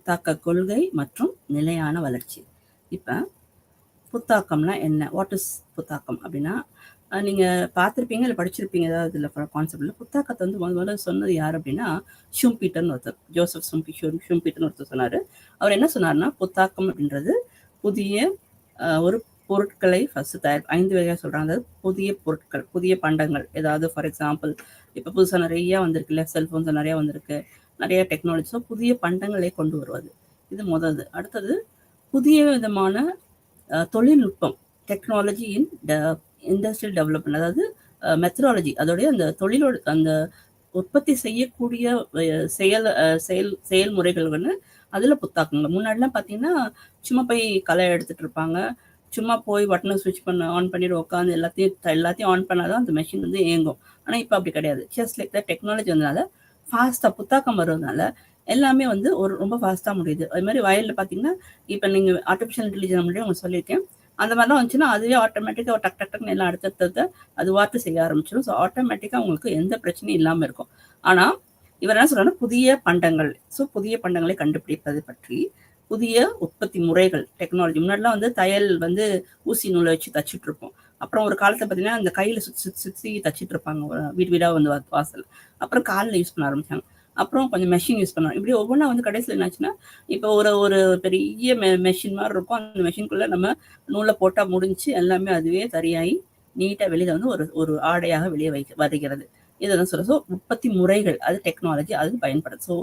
புத்தாக்க கொள்கை மற்றும் நிலையான வளர்ச்சி. இப்போ புத்தாக்கம்னா என்ன? வாட் இஸ் புத்தாக்கம் அப்படின்னா, நீங்கள் பார்த்துருப்பீங்க இல்லை படிச்சிருப்பீங்க ஏதாவது இதில் கான்செப்டில். புத்தாக்கத்தை வந்து முதல்ல சொன்னது யார் அப்படின்னா ஷும்பீட்டர்னு ஒருத்தர், ஜோசப் ஷும்பீட்டர்னு ஒருத்தர் சொன்னார். அவர் என்ன சொன்னார்னா, புத்தாக்கம் அப்படின்றது புதிய ஒரு பொருட்களை ஃபஸ்ட்டு 5 வகையாக சொல்கிறாங்க. அதாவது புதிய பொருட்கள், புதிய பண்டங்கள். ஏதாவது ஃபார் எக்ஸாம்பிள் இப்போ புதுசாக நிறையா வந்திருக்கு இல்லை, செல்ஃபோன்ஸ் நிறையா வந்திருக்கு, நிறைய டெக்னாலஜிஸோ புதிய பண்டங்களை கொண்டு வருவது, இது முதல்து. அடுத்தது புதிய விதமான தொழில்நுட்பம், டெக்னாலஜி இன் இண்டஸ்ட்ரியல் டெவலப்மெண்ட், அதாவது மெத்தடாலஜி, அதோடைய அந்த தொழிலோட அந்த உற்பத்தி செய்யக்கூடிய செயல்முறைகள் வந்து அதில் புத்தாக்கங்கள். முன்னாடிலாம் பார்த்தீங்கன்னா சும்மா போய் களை எடுத்துகிட்டு இருப்பாங்க, சும்மா போய் பட்டனை ஸ்விட்ச் பண்ண ஆன் பண்ணிட்டு உட்காந்து எல்லாத்தையும் ஆன் பண்ணாதான் அந்த மெஷின் வந்து இயங்கும். ஆனால் இப்போ அப்படி கிடையாது. ஜஸ்ட் லைக் த டெக்னாலஜி வந்ததுனால ஃபாஸ்ட்டாக புத்தாக்கம் வருவதனால எல்லாமே வந்து ரொம்ப ஃபாஸ்ட்டாக முடியுது. அது மாதிரி வயலில் பார்த்தீங்கன்னா இப்போ நீங்கள் ஆர்டிஃபிஷியல் இன்டெலிஜென்ஸ் முன்னாடி உங்களுக்கு சொல்லியிருக்கேன், அந்த மாதிரிலாம் வந்துச்சுன்னா அதுவே ஆட்டோமேட்டிக்காக டக் டக் டக்னு எல்லாம் அடுத்தடுத்த அது வார்த்தை செய்ய ஆரம்பிச்சிடும். ஸோ ஆட்டோமேட்டிக்காக உங்களுக்கு எந்த பிரச்சனையும் இல்லாமல் இருக்கும். ஆனால் இவர் என்ன சொல்றாருன்னா புதிய பண்டங்கள். ஸோ புதிய பண்டங்களை கண்டுபிடிப்பது பற்றி புதிய உற்பத்தி முறைகள், டெக்னாலஜி. முன்னாடிலாம் வந்து தையல் வந்து ஊசி நூலை வச்சு தச்சுட்டு இருப்போம். அப்புறம் ஒரு காலத்தில் பார்த்தீங்கன்னா அந்த கையில் சுற்றி தச்சுட்டு இருப்பாங்க வீடாக வந்து வாசல். அப்புறம் காலில் யூஸ் பண்ண ஆரம்பிச்சாங்க. அப்புறம் கொஞ்சம் மெஷின் யூஸ் பண்ணுவாங்க. இப்படி ஒவ்வொன்றா வந்து கடைசியில் என்னாச்சுன்னா இப்போ ஒரு பெரிய மெஷின் மாதிரி இருக்கும். அந்த மெஷின்குள்ளே நம்ம நூலை போட்டால் முடிஞ்சு எல்லாமே அதுவே சரியாகி நீட்டாக வெளியில் வந்து ஒரு ஆடையாக வெளியே வருகிறது. இதெல்லாம் சொல்ல. ஸோ உற்பத்தி முறைகள், அது டெக்னாலஜி, அது பயன்படுது. ஸோ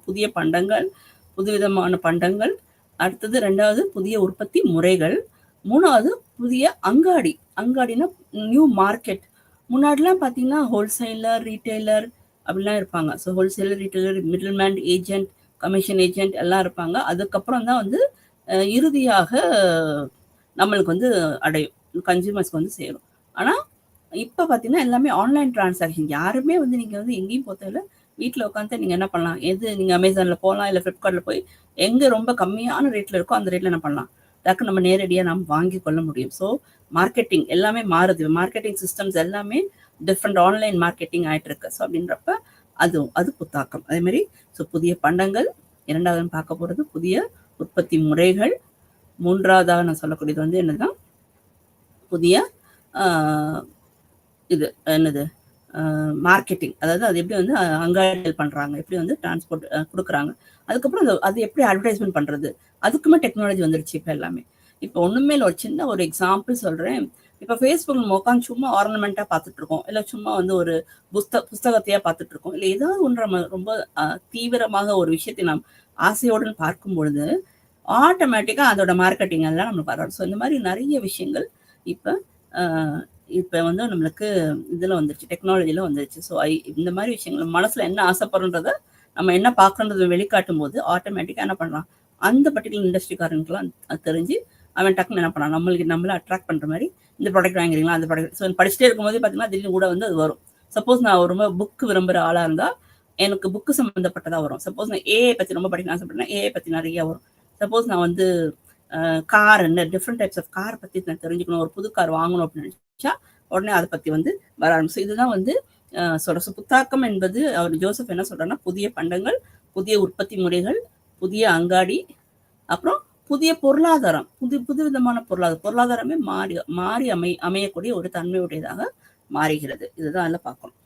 புதிய பண்டங்கள், புதுவிதமான பண்டங்கள். அடுத்தது 2வது புதிய உற்பத்தி முறைகள். 3வது புதிய அங்காடினா நியூ மார்க்கெட். முன்னாடிலாம் பார்த்தீங்கன்னா ஹோல்சேலர், ரீட்டைலர் அப்படிலாம் இருப்பாங்க. So wholesaler, retailer, middleman, agent, commission agent எல்லாம் இருப்பாங்க. அதுக்கப்புறம் தான் வந்து இறுதியாக நம்மளுக்கு வந்து அடையும், கன்சியூமர்ஸ்க்கு வந்து சேரும். ஆனால் இப்போ பார்த்தீங்கன்னா எல்லாமே ஆன்லைன் டிரான்சாக்ஷன். யாருமே வந்து நீங்கள் வந்து எங்கேயும் போகிறதில்ல, வீட்டில் உட்காந்து நீங்கள் என்ன பண்ணலாம், நீங்கள் அமேசானில் போகலாம், இல்லை ஃப்ளிப்கார்ட்டில் போய் எங்கே ரொம்ப கம்மியான ரேட்டில் இருக்கோ அந்த ரேட்டில் என்ன பண்ணலாம், டக்கு நம்ம நேரடியாக நாம் வாங்கி கொள்ள முடியும். ஸோ மார்க்கெட்டிங் எல்லாமே மாறுது. மார்க்கெட்டிங் சிஸ்டம்ஸ் எல்லாமே டிஃப்ரெண்ட் ஆன்லைன் மார்க்கெட்டிங் ஆகிட்டு இருக்கு. ஸோ அப்படின்றப்ப அது புத்தாக்கம். அதே மாதிரி ஸோ புதிய பண்டங்கள். 2வது பார்க்க போகிறது புதிய உற்பத்தி முறைகள். 3வதாக நான் சொல்லக்கூடியது வந்து என்னதான் புதிய இது என்னது மார்க்கெட்டிங். அதாவது அது எப்படி வந்து அங்காடிகள் பண்ணுறாங்க, எப்படி வந்து டிரான்ஸ்போர்ட் கொடுக்குறாங்க, அதுக்கப்புறம் அது எப்படி அட்வர்டைஸ்மெண்ட் பண்ணுறது, அதுக்குமே டெக்னாலஜி வந்துருச்சு இப்போ எல்லாமே. இப்போ ஒன்றுமே இல்லை, ஒரு சின்ன ஒரு எக்ஸாம்பிள் சொல்கிறேன். இப்போ ஃபேஸ்புக் நம்ம உட்காந்து சும்மா ஆர்னமெண்ட்டாக பார்த்துட்ருக்கோம், இல்லை சும்மா வந்து ஒரு புஸ்தகத்தையாக பார்த்துட்ருக்கோம், இல்லை ஏதாவது ஒன்று நம்ம ரொம்ப தீவிரமாக ஒரு விஷயத்தை நாம் ஆசையோடு பார்க்கும் பொழுது ஆட்டோமேட்டிக்காக அதோட மார்க்கெட்டிங் எல்லாம் நம்மளுக்கு வரும். ஸோ இந்த மாதிரி நிறைய விஷயங்கள் இப்போ வந்து நம்மளுக்கு இதில் வந்துருச்சு, டெக்னாலஜியில் வந்துருச்சு. ஸோ இந்த மாதிரி விஷயங்கள் மனசில் என்ன ஆசைப்படுறத நம்ம என்ன பார்க்கணுன்றதை வெளிக்காட்டும் போது ஆட்டோமேட்டிக்காக என்ன பண்ணலாம், அந்த பர்டிகுலர் இண்டஸ்ட்ரிக்காரங்களுக்குலாம் அது தெரிஞ்சு அவன் டக்குன்னு என்ன பண்ணலாம், நம்மளை அட்ராக்ட் பண்ணுற மாதிரி இந்த ப்ராடக்ட் வாங்குறீங்களா, அந்த ப்ராடக்ட். ஸோ படிச்சுட்டே இருக்கும்போது பார்த்தீங்கன்னா திடீர்னு கூட வந்து அது வரும். சப்போஸ் நான் ரொம்ப புக்கு விரும்புகிற ஆளாக இருந்தால் எனக்கு புக்கு சம்மந்தப்பட்டதாக வரும். சப்போஸ் நான் ஏஐ பற்றி ரொம்ப படிக்கணும் ஆசைப்பட்டேன்னா ஏஐ பற்றி நிறையா வரும். சப்போஸ் நான் வந்து கார், என்ன டிஃப்ரெண்ட் டைப்ஸ் ஆஃப் கார் பற்றி நான் தெரிஞ்சுக்கணும், ஒரு புது கார் வாங்கணும் அப்படின்னு நினச்சா உடனே அதை பற்றி வந்து வர ஆரம்பிச்சு. இதுதான் வந்து சொல்ற புத்தாக்கம் என்பது. அவர் ஜோசப் என்ன சொல்றாருன்னா புதிய பண்டங்கள், புதிய உற்பத்தி முறைகள், புதிய அங்காடி, அப்புறம் புதிய பொருளாதாரம், புது விதமான பொருளாதாரமே மாறி அமையக்கூடிய ஒரு தன்மையுடையதாக மாறுகிறது. இதுதான் அதில் பார்க்கணும்.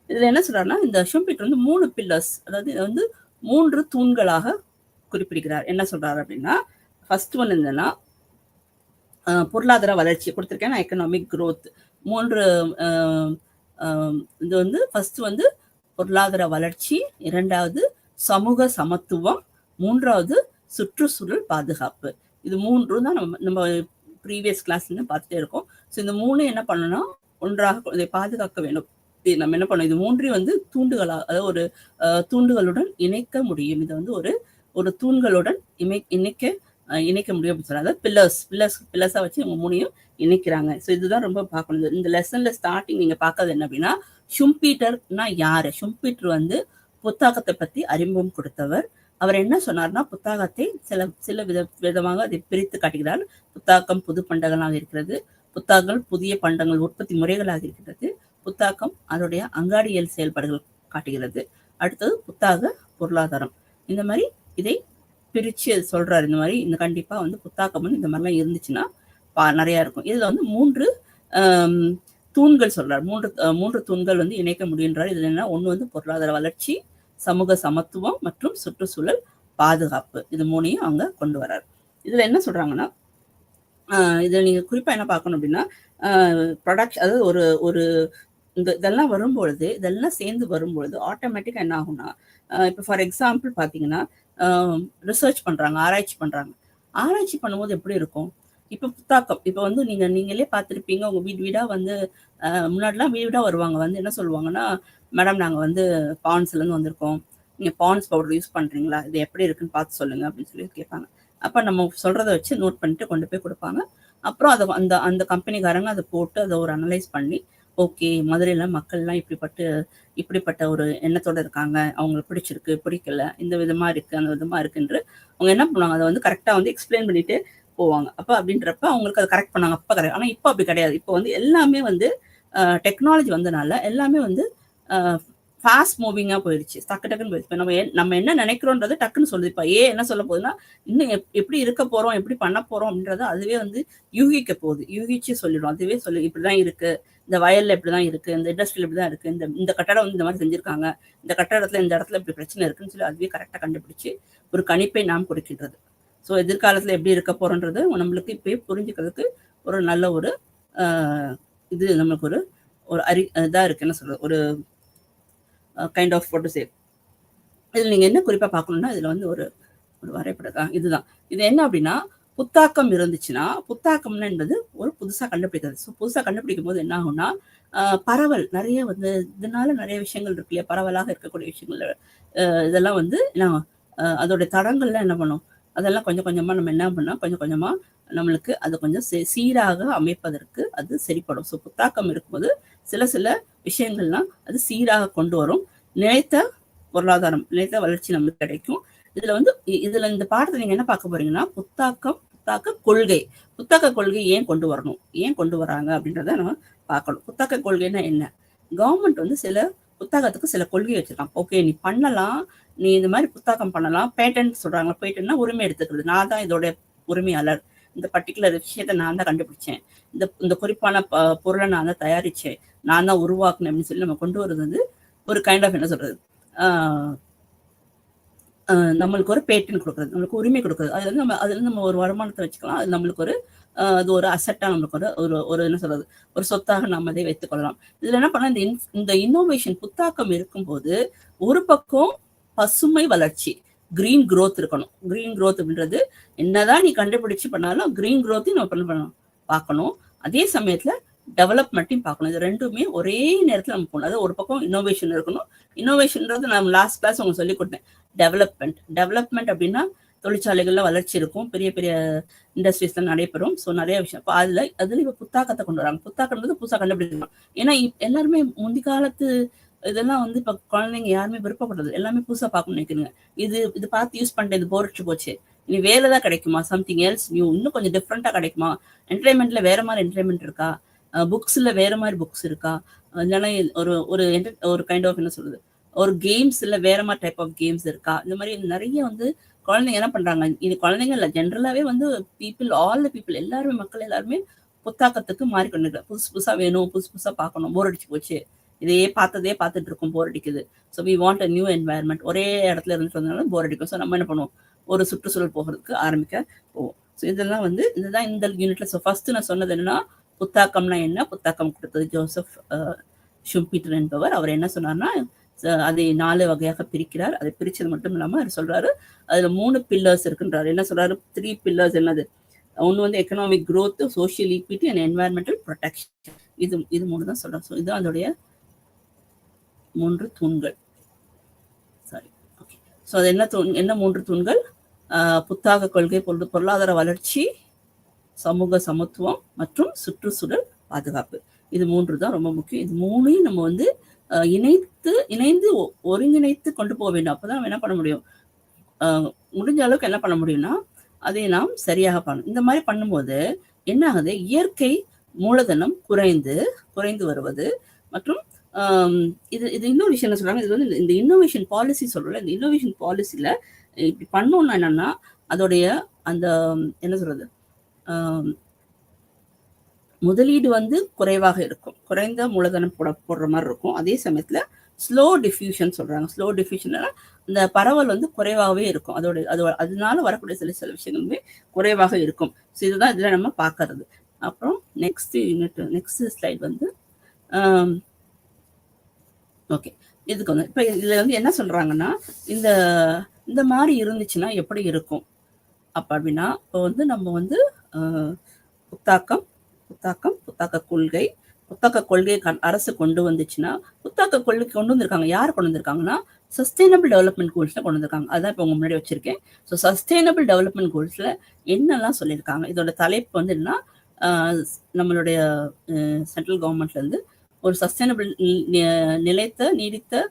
இதில் என்ன சொல்றாருன்னா இந்த ஷும்பீட்டர் வந்து 3 பில்லர்ஸ், அதாவது இதை வந்து 3 தூண்களாக குறிப்பிடுகிறார். என்ன சொல்றாரு அப்படின்னா, ஃபர்ஸ்ட் ஒன் என்னன்னா பொருளாதார வளர்ச்சி கொடுத்துருக்கேன், எக்கனாமிக் க்ரோத். 3 இது வந்து ஃபர்ஸ்ட் வந்து பொருளாதார வளர்ச்சி, 2வது சமூக சமத்துவம், 3வது சுற்றுச்சூழல் பாதுகாப்பு. இது 3 தான் நம்ம ப்ரீவியஸ் கிளாஸ்ல பார்த்துட்டே இருக்கோம். ஸோ இந்த 3 என்ன பண்ணணும்னா ஒன்றாக இதை பாதுகாக்க வேண்டும். நம்ம என்ன பண்ணணும், இது 3 வந்து தூண்டுகளாக, அதாவது ஒரு தூண்டுகளுடன் இணைக்க முடியும். இதை வந்து ஒரு தூண்களுடன் இணைக்க முடியும் அப்படின்னு சொன்னாங்க. பில்லர்ஸா வச்சு இவங்க 3ஐயும் இணைக்கிறாங்க. ஸோ இதுதான் ரொம்ப பார்க்கணும். இந்த லெசன்ல ஸ்டார்டிங் நீங்க பார்க்கறது என்ன அப்படின்னா, ஷும்பீட்டர்னா யாரு? ஷும்பீட்டர் வந்து புத்தாக்கத்தை பத்தி அறிமுகம் கொடுத்தவர். அவர் என்ன சொன்னார்னா, புத்தாக்கத்தை சில விதமாக அதை பிரித்து காட்டுகிறார். புத்தாக்கம் புது பண்டங்களாக இருக்கிறது, புத்தாக்கங்கள் புதிய பண்டங்கள் உற்பத்தி முறைகளாக இருக்கிறது, புத்தாக்கம் அதோடைய அங்காடியல் செயல்பாடுகள் காட்டுகிறது, அடுத்தது புத்தாக்க பொருளாதாரம். இந்த மாதிரி இதை பிரிச்சு சொல்றாரு. இந்த மாதிரி இந்த கண்டிப்பா வந்து புத்தாக்கம் வந்து இந்த மாதிரிலாம் இருந்துச்சுன்னா நிறைய இருக்கும். இதுல வந்து 3 தூண்கள் சொல்றாரு. 3 தூண்கள் வந்து இணைக்க முடியுன்றார். இதுல என்ன, ஒண்ணு வந்து பொருளாதார வளர்ச்சி, சமூக சமத்துவம் மற்றும் சுற்றுச்சூழல் பாதுகாப்பு. இது 3ஐயும் அவங்க கொண்டு வர்றாரு. இதுல என்ன சொல்றாங்கன்னா, இதுல நீங்க குறிப்பா என்ன பார்க்கணும் அப்படின்னா, ப்ரொடக்ஷன், அதாவது ஒரு ஒரு இதெல்லாம் வரும்பொழுது, இதெல்லாம் சேர்ந்து வரும்பொழுது ஆட்டோமேட்டிக்கா என்ன ஆகும்னா, இப்போ ஃபார் எக்ஸாம்பிள் பார்த்தீங்கன்னா, ரிசர்ச் பண்றாங்க, ஆராய்ச்சி பண்றாங்க. ஆராய்ச்சி பண்ணும்போது எப்படி இருக்கும்? இப்போ புத்தாக்கம், இப்போ வந்து நீங்களே பார்த்துருப்பீங்க, உங்க வீடா வந்து முன்னாடிலாம் வீடா வருவாங்க, வந்து என்ன சொல்லுவாங்கன்னா, மேடம் நாங்கள் வந்து பாண்ட்ஸ்லேருந்து வந்திருக்கோம், நீங்கள் பாண்ட்ஸ் பவுடர் யூஸ் பண்ணுறீங்களா, இது எப்படி இருக்குன்னு பார்த்து சொல்லுங்க அப்படின்னு சொல்லி கேட்பாங்க. அப்போ நம்ம சொல்றதை வச்சு நோட் பண்ணிட்டு கொண்டு போய் கொடுப்பாங்க. அப்புறம் அதை அந்த அந்த கம்பெனிக்காரங்க அதை போட்டு அதை ஒரு அனலைஸ் பண்ணி, ஓகே மதுரையில மக்கள்லாம் இப்படிப்பட்ட ஒரு எண்ணத்தோட இருக்காங்க, அவங்களுக்கு பிடிச்சிருக்கு, பிடிக்கல, இந்த விதமா இருக்கு, அந்த விதமா இருக்குன்று அவங்க என்ன பண்ணுவாங்க, அதை வந்து கரெக்டா வந்து எக்ஸ்பிளைன் பண்ணிட்டு போவாங்க. அப்ப அப்படின்றப்ப அவங்களுக்கு அதை கரெக்ட் பண்ணாங்க. அப்ப கரெக்ட். ஆனா இப்போ அப்படி கிடையாது. இப்போ வந்து எல்லாமே வந்து டெக்னாலஜி வந்தனால எல்லாமே வந்து ஃபாஸ்ட் மூவிங்கா போயிடுச்சு, டக்கு டக்குன்னு போயிடுச்சு. நம்ம என்ன நினைக்கிறோன்றது டக்குன்னு சொல்லுது. இப்போ என்ன சொல்ல போகுதுன்னா, இன்னும் எப்படி இருக்க போறோம், எப்படி பண்ண போறோம் அப்படின்றத அதுவே வந்து யூகிக்க போகுது, யூகிச்சு சொல்லிடும். அதுவே சொல்லு இப்படிதான் இருக்கு, இந்த வயல்ல இப்படிதான் இருக்கு, இந்த இண்டஸ்ட்ரியில் இப்படிதான் இருக்கு, இந்த கட்டடம் வந்து இந்த மாதிரி செஞ்சிருக்காங்க, இந்த கட்டடத்துல இந்த இடத்துல இப்படி பிரச்சனை இருக்குன்னு சொல்லி அதுவே கரெக்டா கண்டுபிடிச்சு ஒரு கணிப்பை நாம் கொடுக்கின்றது. ஸோ எதிர்காலத்துல எப்படி இருக்க போறோன்றது நம்மளுக்கு இப்பயே புரிஞ்சுக்கிறதுக்கு ஒரு நல்ல ஒரு இது நம்மளுக்கு ஒரு இதா இருக்கு, என்ன சொல்றது, ஒரு kind of what to say. இதில் நீங்க என்ன குறிப்பா பார்க்கணும்னா, இதுல வந்து ஒரு வரைபடம் இதுதான். இது என்ன அப்படின்னா, புத்தாக்கம் இருந்துச்சுன்னா, புத்தாக்கம்னு என்பது ஒரு புதுசா கண்டுபிடிக்கிறது. ஸோ புதுசா கண்டுபிடிக்கும் போது என்ன ஆகும்னா, பரவல் நிறைய வந்து இதனால நிறைய விஷயங்கள் இருக்கு இல்லையா, பரவலாக இருக்கக்கூடிய விஷயங்கள், இதெல்லாம் வந்து அதோடைய தடங்கள்லாம் என்ன பண்ணும், அதெல்லாம் கொஞ்சம் கொஞ்சமா நம்ம என்ன பண்ணோம், கொஞ்சம் கொஞ்சமா நம்மளுக்கு அது கொஞ்சம் சீராக அமைப்பதற்கு அது சரிப்படும். ஸோ புத்தாக்கம் இருக்கும்போது சில விஷயங்கள்லாம் அது சீராக கொண்டு வரும். நிலைத்த பொருளாதாரம், நிலைத்த வளர்ச்சி நமக்கு கிடைக்கும். இதுல இந்த பாடத்தை நீங்க என்ன பார்க்க போறீங்கன்னா, புத்தாக்க கொள்கை ஏன் கொண்டு வரணும், ஏன் கொண்டு வராங்க அப்படின்றத நம்ம பார்க்கணும். புத்தாக்க கொள்கைன்னா என்ன? கவர்மெண்ட் வந்து சில புத்தாக்கத்துக்கு சில கொள்கை வச்சிருக்காங்க. ஓகே நீ பண்ணலாம், நீ இந்த மாதிரி புத்தாக்கம் பண்ணலாம். பேட்டன்ட் சொல்றாங்க. பேட்டன்ட்னா உரிமை எடுத்துக்கிறது. நான் தான் இதோட உரிமையாளர், இந்த பர்டிகுலர் விஷயத்தை நான் தான் கண்டுபிடிச்சேன், இந்த குறிப்பான பொருளை நான் தான் தயாரிச்சேன், நான் தான் உருவாக்குனேன் அப்படின்னு சொல்லி நம்ம கொண்டு வருது வந்து ஒரு கைண்ட் ஆஃப் என்ன சொல்றது, நம்மளுக்கு ஒரு பேட்டன்ட் கொடுக்குறது, நம்மளுக்கு உரிமை கொடுக்குறது. அதுல நம்ம ஒரு வருமானத்தை வச்சுக்கலாம். அது நம்மளுக்கு அது ஒரு அசட்டா நம்மளுக்கு ஒரு என்ன சொல்றது, ஒரு சொத்தாக நம்ம அதை வைத்துக் கொள்ளலாம். இதுல என்ன பண்ண, இந்த இன்னோவேஷன் புத்தாக்கம் இருக்கும்போது ஒரு பக்கம் பசுமை வளர்ச்சி, கிரீன் growth இருக்கணும். கிரீன் growth அப்படின்றது என்னதான் நீ கண்டுபிடிச்சு பண்ணாலும் கிரீன் growth நம்ம பண்ணணும் பார்க்கணும். அதே சமயத்துல டெவலப்மெண்ட்டையும் பார்க்கணும். இது ரெண்டுமே ஒரே நேரத்தில் நம்ம போகணும். அதாவது ஒரு பக்கம் இன்னோவேஷன் இருக்கணும். இன்னோவேஷன்ன்றது நான் லாஸ்ட் கிளாஸ் உங்களுக்கு சொல்லி கொடுத்தேன். டெவலப்மெண்ட் அப்படின்னா தொழிற்சாலைகள்ல வளர்ச்சி இருக்கும், பெரிய பெரிய இண்டஸ்ட்ரீஸ்ல நடைபெறும். ஸோ நிறைய விஷயம். இப்போ அதுல இப்போ புத்தாக்கத்தை கொண்டு வராங்க. புத்தாக்கம்ன்றது புதுசாக கண்டுபிடிக்கலாம். ஏன்னா எல்லாருமே முந்தி காலத்து இதெல்லாம் வந்து இப்போ குழந்தைங்க யாருமே விருப்பப்படுறது, எல்லாமே புதுசாக பார்க்கணும்னு நினைக்கிறீங்க. இது பார்த்து யூஸ் பண்ணிட்டு இது போர் அடிச்சு போச்சு, இனி வேலை தான் கிடைக்குமா, சம்திங் எல்ஸ் நியூ, இன்னும் கொஞ்சம் டிஃப்ரெண்டா கிடைக்குமா, என்டர்டைன்மெண்ட்ல வேற மாதிரி என்டர்டைன்மெண்ட் இருக்கா, புக்ஸ்ல வேற மாதிரி புக்ஸ் இருக்கா, இல்லைன்னா ஒரு கைண்ட் ஆஃப் என்ன சொல்றது, ஒரு கேம்ஸ்ல வேற மாதிரி டைப் ஆஃப் கேம்ஸ் இருக்கா, இந்த மாதிரி நிறைய வந்து குழந்தைங்க என்ன பண்றாங்க. இது குழந்தைங்க இல்லை, ஜென்ரலாவே வந்து ஆல் த பீப்புள் எல்லாருமே, மக்கள் எல்லாருமே புத்தாக்கத்துக்கு மாறிக்கொண்டு புதுசு புதுசா வேணும், புதுசு புதுசா பார்க்கணும், போர் அடிச்சு போச்சு, இதையே பார்த்துட்டு இருக்கும், போர் அடிக்குது. So we want a new environment. ஒரே இடத்துல இருந்துட்டு வந்ததுனால போர் அடிக்கும். ஸோ நம்ம என்ன பண்ணுவோம், ஒரு சுற்றுச்சூழல் போகிறதுக்கு ஆரம்பிக்க போவோம். ஸோ இதெல்லாம் வந்து இதுதான் இந்த யூனிட்ல. ஸோ ஃபர்ஸ்ட் நான் சொன்னது என்னன்னா, புத்தாக்கம்னா என்ன, புத்தாக்கம் கொடுத்தது ஜோசப் ஷும்பீட்டர் என்பவர். அவர் என்ன சொன்னார்னா, அதை 4 வகையாக பிரிக்கிறார். அதை பிரிச்சது மட்டும் இல்லாம அவர் சொல்றாரு, அதுல 3 பில்லர்ஸ் இருக்குன்றாரு. என்ன சொல்றாரு, 3 பில்லர்ஸ் என்னது, ஒன்று வந்து economic growth, social equity and environmental protection. இது 3 தான் சொல்றாரு. ஸோ இதுதான் அதோடைய 3 தூண்கள். Sorry, okay. ஸோ அது என்ன 3 தூண்கள்? புத்தாக்க கொள்கை, பொருளாதார வளர்ச்சி, சமூக சமத்துவம் மற்றும் சுற்றுச்சூழல் பாதுகாப்பு. இது 3 தான் ரொம்ப முக்கியம். இது 3ஐயும் நம்ம வந்து இணைந்து ஒருங்கிணைத்து கொண்டு போக வேண்டும். அப்பதான் நம்ம என்ன பண்ண முடியும், முடிஞ்ச அளவுக்கு என்ன பண்ண முடியும்னா அதை நாம் சரியாக பண்ணணும். இந்த மாதிரி பண்ணும்போது என்ன ஆகுது, இயற்கை மூலதனம் குறைந்து வருவது மற்றும் ஆம், இது இன்னொரு விஷயம் என்ன சொல்றாங்க, இது வந்து இந்த இன்னோவேஷன் பாலிசி சொல்றோம்ல, இந்த இன்னோவேஷன் பாலிசில இப்படி பண்ணோம்னா என்னன்னா, அதோடைய அந்த என்ன சொல்றது, ஆம், முதலீடு வந்து குறைவாக இருக்கும். குறைந்த மூலதனம் போடுற மாரி இருக்கும். அதே சமயத்துல ஸ்லோ டிஃப்யூஷன் சொல்றாங்க. ஸ்லோ டிஃப்யூஷன்னா, இந்த பரவல் வந்து குறைவாகவே இருக்கும். அதனால வரக்கூடிய சில சில விஷயங்களுமே குறைவாக இருக்கும். ஸோ இதுதான் இதுல நம்ம பார்க்கறது. அப்புறம் நெக்ஸ்ட் ஸ்லைட் வந்து ஆம், ஓகே. இதுக்கு வந்து இப்ப இதுல வந்து என்ன சொல்றாங்கன்னா, இந்த இந்த மாரி இருந்துச்சுன்னா எப்படி இருக்கும்? அப்படின்னா, இப்போ வந்து நம்ம வந்து அ புத்தாக்கம், புத்தாக்க கொள்கை, புத்தாக்க கொள்கை அரசு கொண்டு வந்துச்சுன்னா, புத்தாக்க கொள்கை கொண்டு வந்திருக்காங்க. யார் கொண்டு வந்திருக்காங்கன்னா, சஸ்டைனபிள் டெவலப்மெண்ட் கோல்ஸ்ல கொண்டு வந்திருக்காங்க. அதான் இப்போ உங்க முன்னாடி வச்சிருக்கேன். ஸோ சஸ்டைனபிள் டெவலப்மெண்ட் கோல்ஸ்ல என்னெல்லாம் சொல்லியிருக்காங்க? இதோட தலைப்பு வந்து என்னன்னா, அ நம்மளுடைய சென்ட்ரல் கவர்மெண்ட்ல இருந்து ஒரு சஸ்டைனபிள் நிலைத்த நீடித்த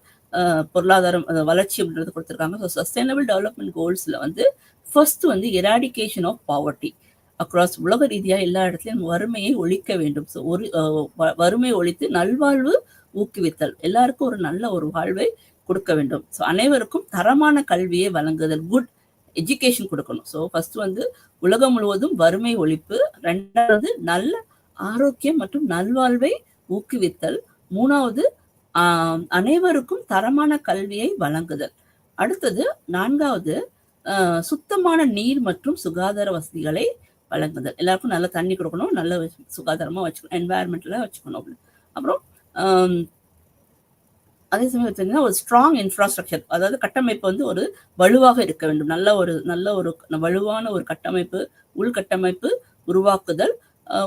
பொருளாதாரம் வளர்ச்சி அப்படின்றது கொடுத்துருக்காங்க. ஸோ சஸ்டைனபிள் டெவலப்மெண்ட் கோல்ஸ்ல வந்து ஃபர்ஸ்ட் வந்து எராடிகேஷன் ஆஃப் பாவர்ட்டி அக்ராஸ் உலக ரீதியா எல்லா இடத்துலயும் வறுமையை ஒழிக்க வேண்டும். ஸோ வறுமை ஒழித்து நல்வாழ்வு ஊக்குவித்தல், எல்லாருக்கும் ஒரு நல்ல ஒரு வாழ்வை கொடுக்க வேண்டும். ஸோ அனைவருக்கும் தரமான கல்வியை வழங்குதல், குட் எஜுகேஷன் கொடுக்கணும். ஸோ ஃபர்ஸ்ட் வந்து உலகம் முழுவதும் வறுமை ஒழிப்பு, ரெண்டாவது நல்ல ஆரோக்கியம் மற்றும் நல்வாழ்வை ஊக்குவித்தல், மூணாவது அனைவருக்கும் தரமான கல்வியை வழங்குதல், அடுத்தது நான்காவது சுத்தமான நீர் மற்றும் சுகாதார வசதிகளை வழங்குதல், எல்லாருக்கும் நல்ல தண்ணி கொடுக்கணும், நல்ல சுகாதாரமா வச்சுக்கணும், என்வாயர்மெண்ட்ல வச்சுக்கணும். அப்புறம் அதே சமயம் பார்த்தீங்கன்னா ஒரு ஸ்ட்ராங் இன்ஃப்ராஸ்ட்ரக்சர், அதாவது கட்டமைப்பு வந்து ஒரு வலுவாக இருக்க வேண்டும். நல்ல ஒரு வலுவான ஒரு கட்டமைப்பு, உள்கட்டமைப்பு உருவாக்குதல்,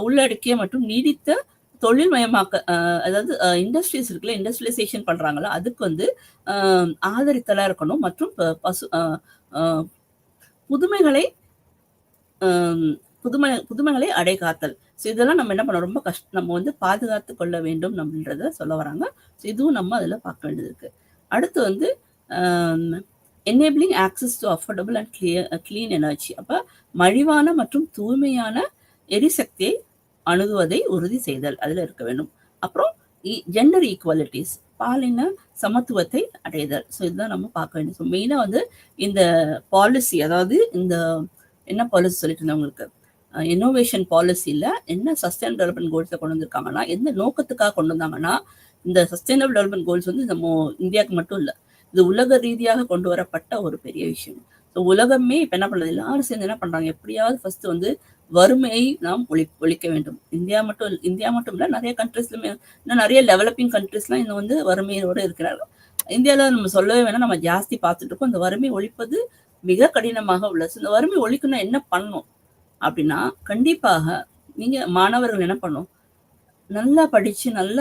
உள்ளடக்கிய மற்றும் நீடித்த தொழில் மயமாக்க, அதாவது இண்டஸ்ட்ரீஸ் இருக்குல்ல, இண்டஸ்ட்ரியலைசேஷன் பண்றாங்களா, அதுக்கு வந்து ஆதரித்தலா இருக்கணும். மற்றும் புதுமைகளை புதுமைகளை அடைகாத்தல். ஸோ இதெல்லாம் நம்ம என்ன பண்ணோம், ரொம்ப நம்ம வந்து பாதுகாத்து கொள்ள வேண்டும் அப்படின்றத சொல்ல வராங்க. ஸோ இதுவும் நம்ம அதில் பார்க்க வேண்டியது இருக்கு. அடுத்து வந்து enabling access to affordable and clean energy. அப்போ மலிவான மற்றும் தூய்மையான எரிசக்தியை அணுகுவதை உறுதி செய்தல் அதில் இருக்க வேண்டும். அப்புறம் ஜெண்டர் ஈக்குவாலிட்டிஸ், பாலின சமத்துவத்தை அடைதல். ஸோ இதுதான் நம்ம பார்க்க வேண்டியது. ஸோ மெயினாக வந்து இந்த பாலிசி, அதாவது இந்த என்ன பாலிசி சொல்லிட்டு இருந்தேன் உங்களுக்கு, இன்னோவேஷன் பாலிசியில் என்ன சஸ்டைனபிள் டெவலப்மெண்ட் கோல்ஸை கொண்டு வந்திருக்காங்கன்னா, எந்த நோக்கத்துக்காக கொண்டு வந்தாங்கன்னா, இந்த சஸ்டைனபிள் டெவலப்மெண்ட் கோல்ஸ் வந்து நம்ம இந்தியாவுக்கு மட்டும் இல்லை, இது உலக ரீதியாக கொண்டு வரப்பட்ட ஒரு பெரிய விஷயம். ஸோ உலகமே இப்போ என்ன பண்ணுறது, எல்லாரும் சேர்ந்து என்ன பண்ணுறாங்க, எப்படியாவது ஃபர்ஸ்ட் வந்து வறுமையை நாம் ஒழிக்க வேண்டும். இந்தியா மட்டும் இல்லை, நிறைய கண்ட்ரீஸ்லுமே, இன்னும் நிறைய டெவலப்பிங் கண்ட்ரீஸ்லாம் இன்னும் வந்து வறுமையோடு இருக்கிறார்கள். இந்தியாவில் நம்ம சொல்லவே வேணாம், நம்ம ஜாஸ்தி பார்த்துட்டு இருக்கோம். இந்த வறுமை ஒழிப்பது மிக கடினமாக உள்ளது. இந்த வறுமை ஒழிக்கணும் என்ன பண்ணணும் அப்படின்னா, கண்டிப்பாக நீங்க மாணவர்கள் என்ன பண்ணும், நல்லா படிச்சு நல்ல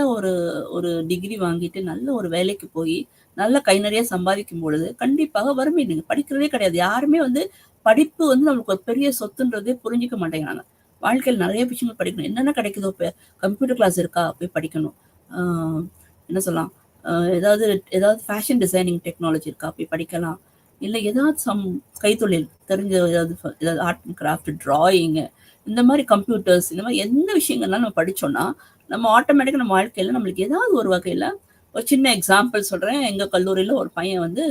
ஒரு டிகிரி வாங்கிட்டு நல்ல ஒரு வேலைக்கு போய் நல்ல கை நிறைய சம்பாதிக்கும் பொழுது கண்டிப்பாக வறுமை, நீங்க படிக்கிறதே கிடையாது. யாருமே வந்து படிப்பு வந்து நம்மளுக்கு ஒரு பெரிய சொத்துன்றதே புரிஞ்சிக்க மாட்டேங்கிறாங்க. வாழ்க்கையில் நிறைய விஷயங்கள் படிக்கணும், என்னென்ன கிடைக்குதோ, இப்போ கம்ப்யூட்டர் கிளாஸ் இருக்கா போய் படிக்கணும், என்ன சொல்லலாம், ஏதாவது ஃபேஷன் டிசைனிங் டெக்னாலஜி இருக்கா போய் படிக்கலாம், இல்லை ஏதாவது கைத்தொழில் தெரிஞ்ச ஏதாவது ஆர்ட் அண்ட் கிராஃப்ட், டிராயிங்கு, இந்த மாதிரி கம்ப்யூட்டர்ஸ், இந்த மாதிரி எந்த விஷயங்கள்னாலும் நம்ம படித்தோம்னா நம்ம ஆட்டோமேட்டிக்காக நம்ம வாழ்க்கையில் நம்மளுக்கு ஏதாவது ஒரு வகையில், ஒரு சின்ன எக்ஸாம்பிள் சொல்கிறேன். எங்கள் கல்லூரியில் ஒரு பையன் வந்து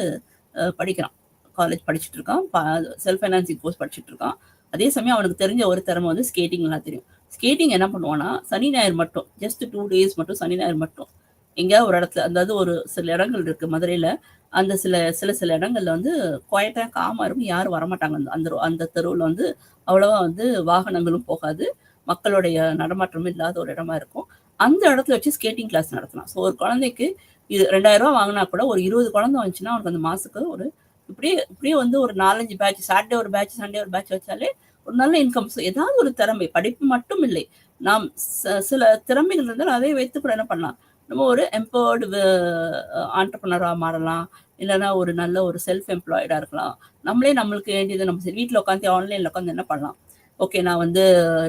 படிக்கிறான், காலேஜ் படிச்சுட்டு இருக்கான், செல்ஃப் ஃபைனான்சிங் கோர்ஸ் படிச்சுட்டு இருக்கான். அதே சமயம் அவனுக்கு தெரிஞ்ச ஒரு திறமை வந்து ஸ்கேட்டிங்லாம் தெரியும். ஸ்கேட்டிங் என்ன பண்ணுவான்னா, சனி ஞாயிறு மட்டும், ஜஸ்ட் 2 days மட்டும், சனி ஞாயிறு மட்டும் எங்கேயாவது ஒரு இடத்துல, அதாவது ஒரு சில இடங்கள் இருக்குது மதுரையில், அந்த சில இடங்கள்ல வந்து குவாய்ட்டாக காமாக இருக்கும், யாரும் வரமாட்டாங்க. அந்த தெருவில் வந்து அவ்வளவா வந்து வாகனங்களும் போகாது, மக்களுடைய நடமாற்றமும் இல்லாத ஒரு இடமா இருக்கும். அந்த இடத்துல வச்சு ஸ்கேட்டிங் கிளாஸ் நடத்தலாம். ஸோ ஒரு குழந்தைக்கு இது 2000 ரூபா வாங்கினா கூட ஒரு 20 குழந்தை வந்துச்சுன்னா அவனுக்கு அந்த மாதத்துக்கு ஒரு இப்படியே வந்து ஒரு 4-5 பேட்ச், சாட்டர்டே ஒரு பேட்ச், சண்டே ஒரு பேட்ச் வச்சாலே ஒரு நல்ல இன்கம். ஸோ ஏதாவது ஒரு திறமை, படிப்பு மட்டும் இல்லை, நாம் சில திறமைகள் இருந்தாலும் அதை வைத்து கூட என்ன பண்ணலாம், நம்ம ஒரு எம்பவர்டு ஆண்டர்பனராக மாறலாம், இல்லைன்னா ஒரு நல்ல ஒரு செல்ஃப் எம்ப்ளாய்டாக இருக்கலாம். நம்மளுக்கு வேண்டியது நம்ம வீட்டில் உட்காந்து ஆன்லைனில் உட்காந்து என்ன பண்ணலாம், ஓகே நான் வந்து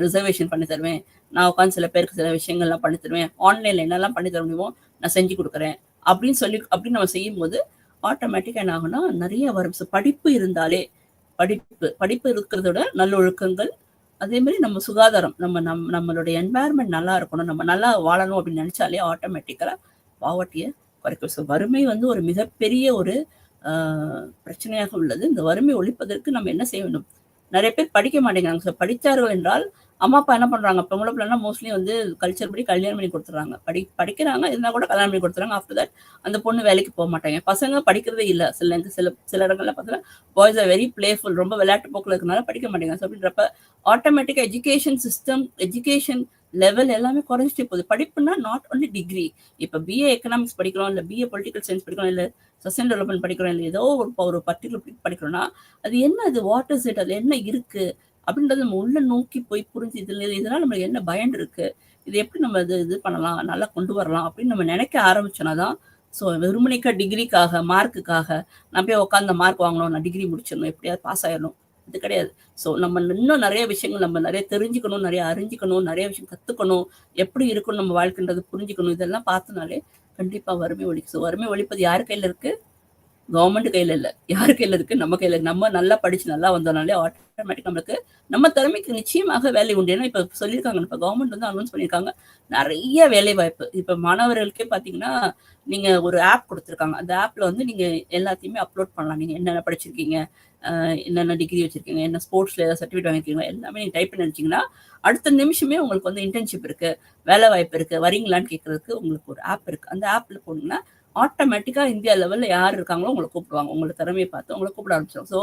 ரிசர்வேஷன் பண்ணி தருவேன், நான் உட்காந்து சில பேருக்கு சில விஷயங்கள்லாம் பண்ணி தருவேன், ஆன்லைனில் என்னெல்லாம் பண்ணி தர முடியுமோ நான் செஞ்சு கொடுக்குறேன் அப்படின்னு நம்ம செய்யும்போது ஆட்டோமேட்டிக்காக என்ன ஆகும்னா நிறைய வரும். ஸோ படிப்பு இருந்தாலே, படிப்பு இருக்கிறதோட நல்லொழுக்கங்கள், அதே மாதிரி நம்ம சுகாதாரம், நம்மளுடைய என்வாயர்மெண்ட் நல்லா இருக்கணும், நம்ம நல்லா வாழணும் அப்படின்னு நினைச்சாலே ஆட்டோமேட்டிக்கலா பாவர்ட்டியை குறைக்கும். ஸோ வறுமை வந்து ஒரு மிகப்பெரிய ஒரு பிரச்சனையாக உள்ளது. இந்த வறுமை ஒழிப்பதற்கு நம்ம என்ன செய்ய வேண்டும்? நிறைய பேர் படிக்க மாட்டேங்கிறாங்க. ஸோ படித்தார்கள் என்றால் அம்மா அப்பா என்ன பண்றாங்க? பொம்பளை பிள்ளைனா மோஸ்ட்லி வந்து கல்ச்சர் படி கல்யாணம் பண்ணி கொடுத்துறாங்க. படிக்கிறாங்க, இருந்தா கூட கல்யாணம் பண்ணி கொடுத்துறாங்க. ஆஃப்டர் தட் அந்த பொண்ணு வேலைக்கு போக மாட்டாங்க. பசங்க படிக்கிறதே இல்லை. சில இடங்கள்ல பார்த்தீங்கன்னா பாய்ஸ் ஆர் வெரி பிளேஃபுல், ரொம்ப விளையாட்டு போக்கில் இருக்கனால படிக்க மாட்டேங்க. ஸோ அப்படின்றப்ப ஆட்டோமேட்டிக்காக எஜுகேஷன் சிஸ்டம், எஜுகேஷன் லெவல் எல்லாமே குறைஞ்சிட்டே போகுது. படிப்புனா நாட் ஒன்லி டிகிரி. இப்போ பிஏ எக்கனாமிக்ஸ் படிக்கிறோம், இல்லை பிஏ பொலிட்டிக்கல் சயின்ஸ் படிக்கிறோம், இல்லை சஸ்டைன் டெவலப்மெண்ட் படிக்கிறோம், இல்லை ஏதோ ஒரு பர்டிகுலர் படிக்கிறோம்னா அது என்ன, அது வாட் இஸ் இட், அது என்ன இருக்கு அப்படின்றது நம்ம உள்ள நோக்கி போய் புரிஞ்சு இதனால நம்மளுக்கு என்ன பயன் இருக்கு, இது எப்படி நம்ம இது பண்ணலாம், நல்லா கொண்டு வரலாம் அப்படின்னு நம்ம நினைக்க ஆரம்பிச்சோன்னா தான். ஸோ வெறுமனைக்கா டிகிரிக்காக மார்க்குக்காக நான் போய் உட்காந்து மார்க் வாங்கணும், நான் டிகிரி முடிச்சிடணும், எப்படியாவது பாஸ் ஆயிடணும், இது கிடையாது. ஸோ நம்ம இன்னும் நிறைய விஷயங்கள் நம்ம நிறைய தெரிஞ்சுக்கணும், நிறைய அறிஞ்சிக்கணும், நிறைய விஷயம் கற்றுக்கணும், எப்படி இருக்கணும் நம்ம வாழ்க்கைன்றது புரிஞ்சுக்கணும். இதெல்லாம் பார்த்தனாலே கண்டிப்பாக வறுமை ஒழிக்கும். ஸோ வறுமை ஒழிப்பது யார் கையில் இருக்குது? கவர்மெண்ட் கையில் இல்லை, யார் கையில் இருக்குது? நம்ம கையில். நம்ம நல்லா படித்து நல்லா வந்தோம்னாலே ஆட்டோமேட்டிக் நம்மளுக்கு நம்ம திறமைக்கு நிச்சயமாக வேலை உண்டு. ஏன்னா இப்போ சொல்லியிருக்காங்க, இப்போ கவர்மெண்ட் வந்து அனௌன்ஸ் பண்ணியிருக்காங்க நிறைய வேலை வாய்ப்பு. இப்போ மாணவர்களுக்கே பார்த்தீங்கன்னா நீங்கள் ஒரு ஆப் கொடுத்துருக்காங்க. அந்த ஆப்பில் வந்து நீங்கள் எல்லாத்தையுமே அப்லோட் பண்ணலாம். நீங்கள் என்னென்ன படிச்சிருக்கீங்க, என்னென்ன டிகிரி வச்சுருக்கீங்க, என்ன ஸ்போர்ட்ஸில் ஏதாவது சர்டிஃபிகேட் வாங்கியிருக்கீங்க, எல்லாமே நீங்கள் டைப் பண்ணி வச்சிங்கன்னா அடுத்த நிமிஷமே உங்களுக்கு வந்து இன்டர்ன்ஷிப் இருக்குது, வேலை வாய்ப்பு இருக்குது, வரீங்களான்னு கேட்குறதுக்கு உங்களுக்கு ஒரு ஆப் இருக்குது. அந்த ஆப்பில் போனீங்கன்னா ஆட்டோமேட்டிக்காக இந்தியா லெவலில் யார் இருக்காங்களோ உங்களை கூப்பிடுவாங்க. உங்களை திறமையை பார்த்து உங்களை கூப்பிட ஆரம்பிச்சிடும். ஸோ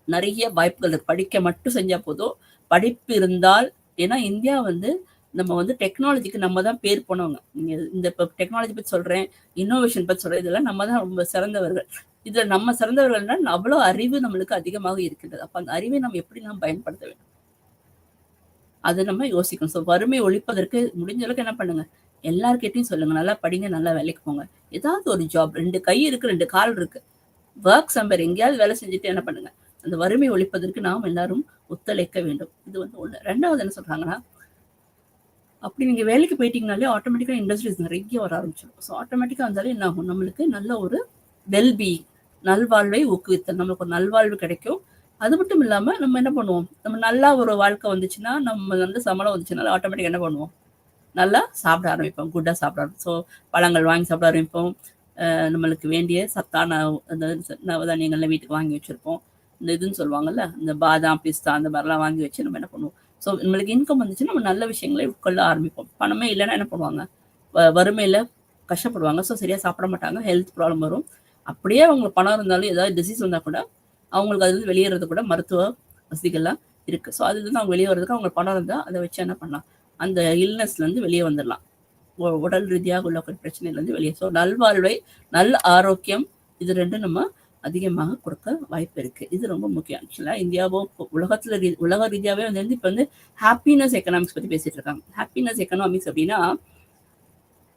நிறைய வாய்ப்புகள் இருக்குது. படிக்க மட்டும் செஞ்சால் போதும். படிப்பு இருந்தால், ஏன்னா இந்தியா வந்து நம்ம வந்து டெக்னாலஜிக்கு நம்ம தான் பேர் போனவங்க. நீங்கள் இந்த இப்போ டெக்னாலஜி பற்றி சொல்கிறேன், இன்னோவேஷன் பற்றி சொல்கிறேன், இதெல்லாம் நம்ம தான் ரொம்ப சிறந்தவர்கள். இதில் நம்ம சிறந்தவர்கள்னால் அவ்வளோ அறிவு நம்மளுக்கு அதிகமாக இருக்கின்றது. அப்போ அந்த அறிவை நம்ம எப்படி நாம் பயன்படுத்த வேண்டும், அதை நம்ம யோசிக்கணும். ஸோ வறுமை ஒழிப்பதற்கு முடிஞ்ச அளவுக்கு என்ன பண்ணுங்க, எல்லார்கிட்டையும் சொல்லுங்க, நல்லா படிங்க, நல்லா வேலைக்கு போங்க, ஏதாவது ஒரு ஜாப், 2 கை இருக்கு, 2 கால் இருக்கு, ஒர்க் சம்பர், எங்கேயாவது வேலை செஞ்சுட்டு என்ன பண்ணுங்க, அந்த வறுமை ஒழிப்பதற்கு நாம் எல்லாரும் ஒத்துழைக்க வேண்டும். இது வந்து ஒன்று. 2வது என்ன சொல்றாங்கன்னா, அப்படி நீங்க வேலைக்கு போயிட்டீங்கனாலே ஆட்டோமேட்டிக்கா இண்டஸ்ட்ரீஸ் நிறைய வர ஆரம்பிச்சிடும். ஸோ ஆட்டோமேட்டிக்கா வந்தாலே என்ன ஆகும், நம்மளுக்கு நல்ல ஒரு வெல்பீயிங், நல்வாழ்வை ஊக்குவித்தல், நம்மளுக்கு ஒரு நல்வாழ்வு கிடைக்கும். அது மட்டும் இல்லாமல் நம்ம என்ன பண்ணுவோம், நம்ம நல்லா ஒரு வாழ்க்கை வந்துச்சுன்னா, நம்ம வந்து சம்பளம் வந்துச்சுனால ஆட்டோமேட்டிக்காக என்ன பண்ணுவோம், நல்லா சாப்பிட ஆரம்பிப்போம், குட்டாக சாப்பிட ஆரம்பிப்போம். ஸோ பழங்கள் வாங்கி சாப்பிட ஆரம்பிப்போம். நம்மளுக்கு வேண்டிய சத்தான அந்த நவதானியங்கள்லாம் வீட்டுக்கு வாங்கி வச்சுருப்போம். இந்த இதுன்னு சொல்லுவாங்கல்ல, இந்த பாதாம் பிஸ்தா அந்த மாதிரிலாம் வாங்கி வச்சு நம்ம என்ன பண்ணுவோம், ஸோ நம்மளுக்கு இன்கம் வந்துச்சுன்னா நம்ம நல்ல விஷயங்களை உட்கொள்ள ஆரம்பிப்போம். பணமே இல்லைன்னா என்ன பண்ணுவாங்க, வறுமையில் கஷ்டப்படுவாங்க. ஸோ சரியாக சாப்பிட மாட்டாங்க, ஹெல்த் ப்ராப்ளம் வரும். அப்படியே அவங்களுக்கு பணம் இருந்தாலும் ஏதாவது டிசீஸ் வந்தால் கூட அவங்களுக்கு அதுலேருந்து வெளியேறது கூட மருத்துவ வசதிகள்லாம் இருக்குது. ஸோ அதுலேருந்து அவங்க வெளியே வர்றதுக்கு அவங்க பணம் இருந்தால் அதை வச்சு என்ன பண்ணலாம், அந்த இல்னஸ்லேருந்து வெளியே வந்துடலாம், உடல் ரீதியாக உள்ள பிரச்சனையிலேருந்து வெளியே. ஸோ நல்வாழ்வை, நல்ல ஆரோக்கியம், இது 2 நம்ம அதிகமாக கொடுக்க வாய்ப்பு இருக்குது. இது ரொம்ப முக்கியம். ஆக்சுவலாக இந்தியாவோ உலக ரீதியாகவே வந்து இப்போ வந்து ஹாப்பினஸ் எக்கனாமிக்ஸ் பற்றி பேசிகிட்டு இருக்காங்க. ஹாப்பினஸ் எக்கனாமிக்ஸ் அப்படின்னா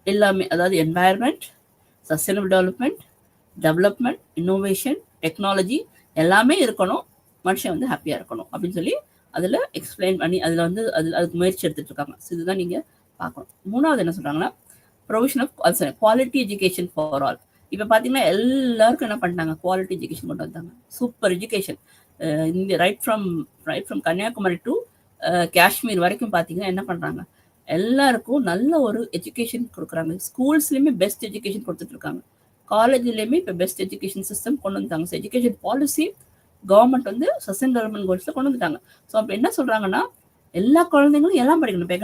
எல்லாமே, அதாவது environment, sustainable development, innovation, technology எல்லாமே இருக்கணும், மனுஷன் வந்து ஹாப்பியாக இருக்கணும் அப்படின்னு சொல்லி அதில் எக்ஸ்பிளைன் பண்ணி அதுக்கு முயற்சி எடுத்துகிட்டு இருக்காங்க. ஸோ இதுதான் நீங்கள் பார்க்கணும். 3வது என்ன சொல்கிறாங்கன்னா, provision of quality education for all. இப்போ பார்த்தீங்கன்னா எல்லாருக்கும் என்ன பண்ணிட்டாங்க, குவாலிட்டி எஜுகேஷன் கொண்டு வந்தாங்க. Super education. இந்த right from Kanyakumari to Kashmir வரைக்கும் பார்த்தீங்கன்னா என்ன பண்ணுறாங்க, எல்லாருக்கும் நல்ல ஒரு எஜுகேஷன் கொடுக்குறாங்க. ஸ்கூல்ஸ்லேயுமே பெஸ்ட் எஜுகேஷன் கொடுத்துட்ருக்காங்க. காலேஜ்லேயுமே இப்போ பெஸ்ட் எஜுகேஷன் சிஸ்டம் கொண்டு வந்துட்டாங்க. ஸோ எஜுகேஷன் பாலிசி கவர்மெண்ட் வந்து சஸ்டைன் டெவலப்மெண்ட் கோல்ஸில் கொண்டு வந்துட்டாங்க. ஸோ அப்போ என்ன சொல்கிறாங்கன்னா, எல்லா குழந்தைங்களும் எல்லாம் படிக்கணும். இப்போ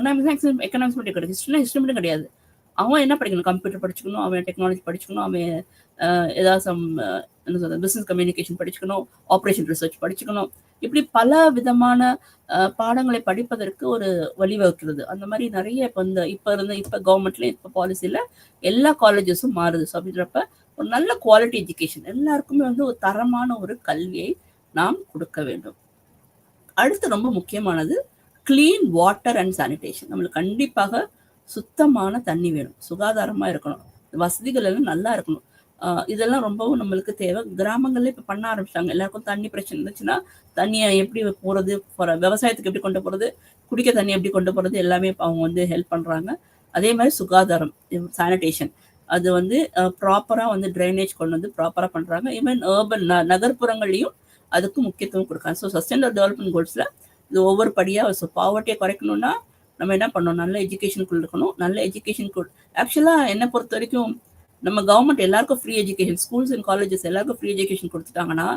எக்கனாமிக்ஸ் மட்டும் கிடையாது, ஹிஸ்ட்ரி மட்டும் கிடையாது. அவன் என்ன படிக்கணும், கம்ப்யூட்டர் படிச்சுக்கணும், அவன் டெக்னாலஜி படிச்சுக்கணும், அவன் ஏதாவது என்ன சொல்கிறது பிஸ்னஸ் கம்யூனிகேஷன் படிச்சுக்கணும், ஆப்ரேஷன் ரிசர்ச் படிச்சுக்கணும். இப்படி பல விதமான பாடங்களை படிப்பதற்கு ஒரு வழிவகுக்கிறது. அந்த மாதிரி நிறைய இப்போ கவர்மெண்ட்லேயும் இப்போ பாலிசியில் எல்லா காலேஜஸும் மாறுது. ஸோ அப்படின்றப்ப ஒரு நல்ல குவாலிட்டி எஜுகேஷன், எல்லாருக்குமே வந்து ஒரு தரமான ஒரு கல்வியை நாம் கொடுக்க வேண்டும். அடுத்து ரொம்ப முக்கியமானது கிளீன் வாட்டர் அண்ட் சானிடேஷன். நம்மளுக்கு கண்டிப்பாக சுத்தமான தண்ணி வேணும், சுகாதாரமாக இருக்கணும், வசதிகள் எல்லாம் நல்லா இருக்கணும். இதெல்லாம் ரொம்பவும் நம்மளுக்கு தேவை. கிராமங்கள்ல இப்போ பண்ண ஆரம்பிச்சிட்டாங்க. எல்லாருக்கும் தண்ணி பிரச்சனை இருந்துச்சுன்னா தண்ணியை எப்படி போகிறது, விவசாயத்துக்கு எப்படி கொண்டு போகிறது, குடிக்க தண்ணி எப்படி கொண்டு போகிறது, எல்லாமே அவங்க வந்து ஹெல்ப் பண்ணுறாங்க. அதே மாதிரி சுகாதாரம், சானிடேஷன், அது வந்து ப்ராப்பராக வந்து ட்ரைனேஜ் கொண்டு வந்து ப்ராப்பராக பண்ணுறாங்க. ஈவன் நகர்ப்புறங்கள்லையும் அதுக்கு முக்கியத்துவம் கொடுக்காங்க. ஸோ சஸ்டைனபிள் டெவலப்மெண்ட் கோல்ஸில் இது ஒவ்வொரு படியாக. ஸோ பாவர்ட்டியை குறைக்கணும்னா நம்ம என்ன பண்ணணும், நல்ல எஜுகேஷனுக்குள் இருக்கணும். நல்ல எஜுகேஷனுக்குள் ஆக்சுவலாக என்னை பொறுத்த வரைக்கும் நம்ம கவர்மெண்ட் எல்லாருக்கும் free education, schools and colleges எல்லாருக்கும் ஃப்ரீ எஜுகேஷன் கொடுத்துட்டாங்கன்னா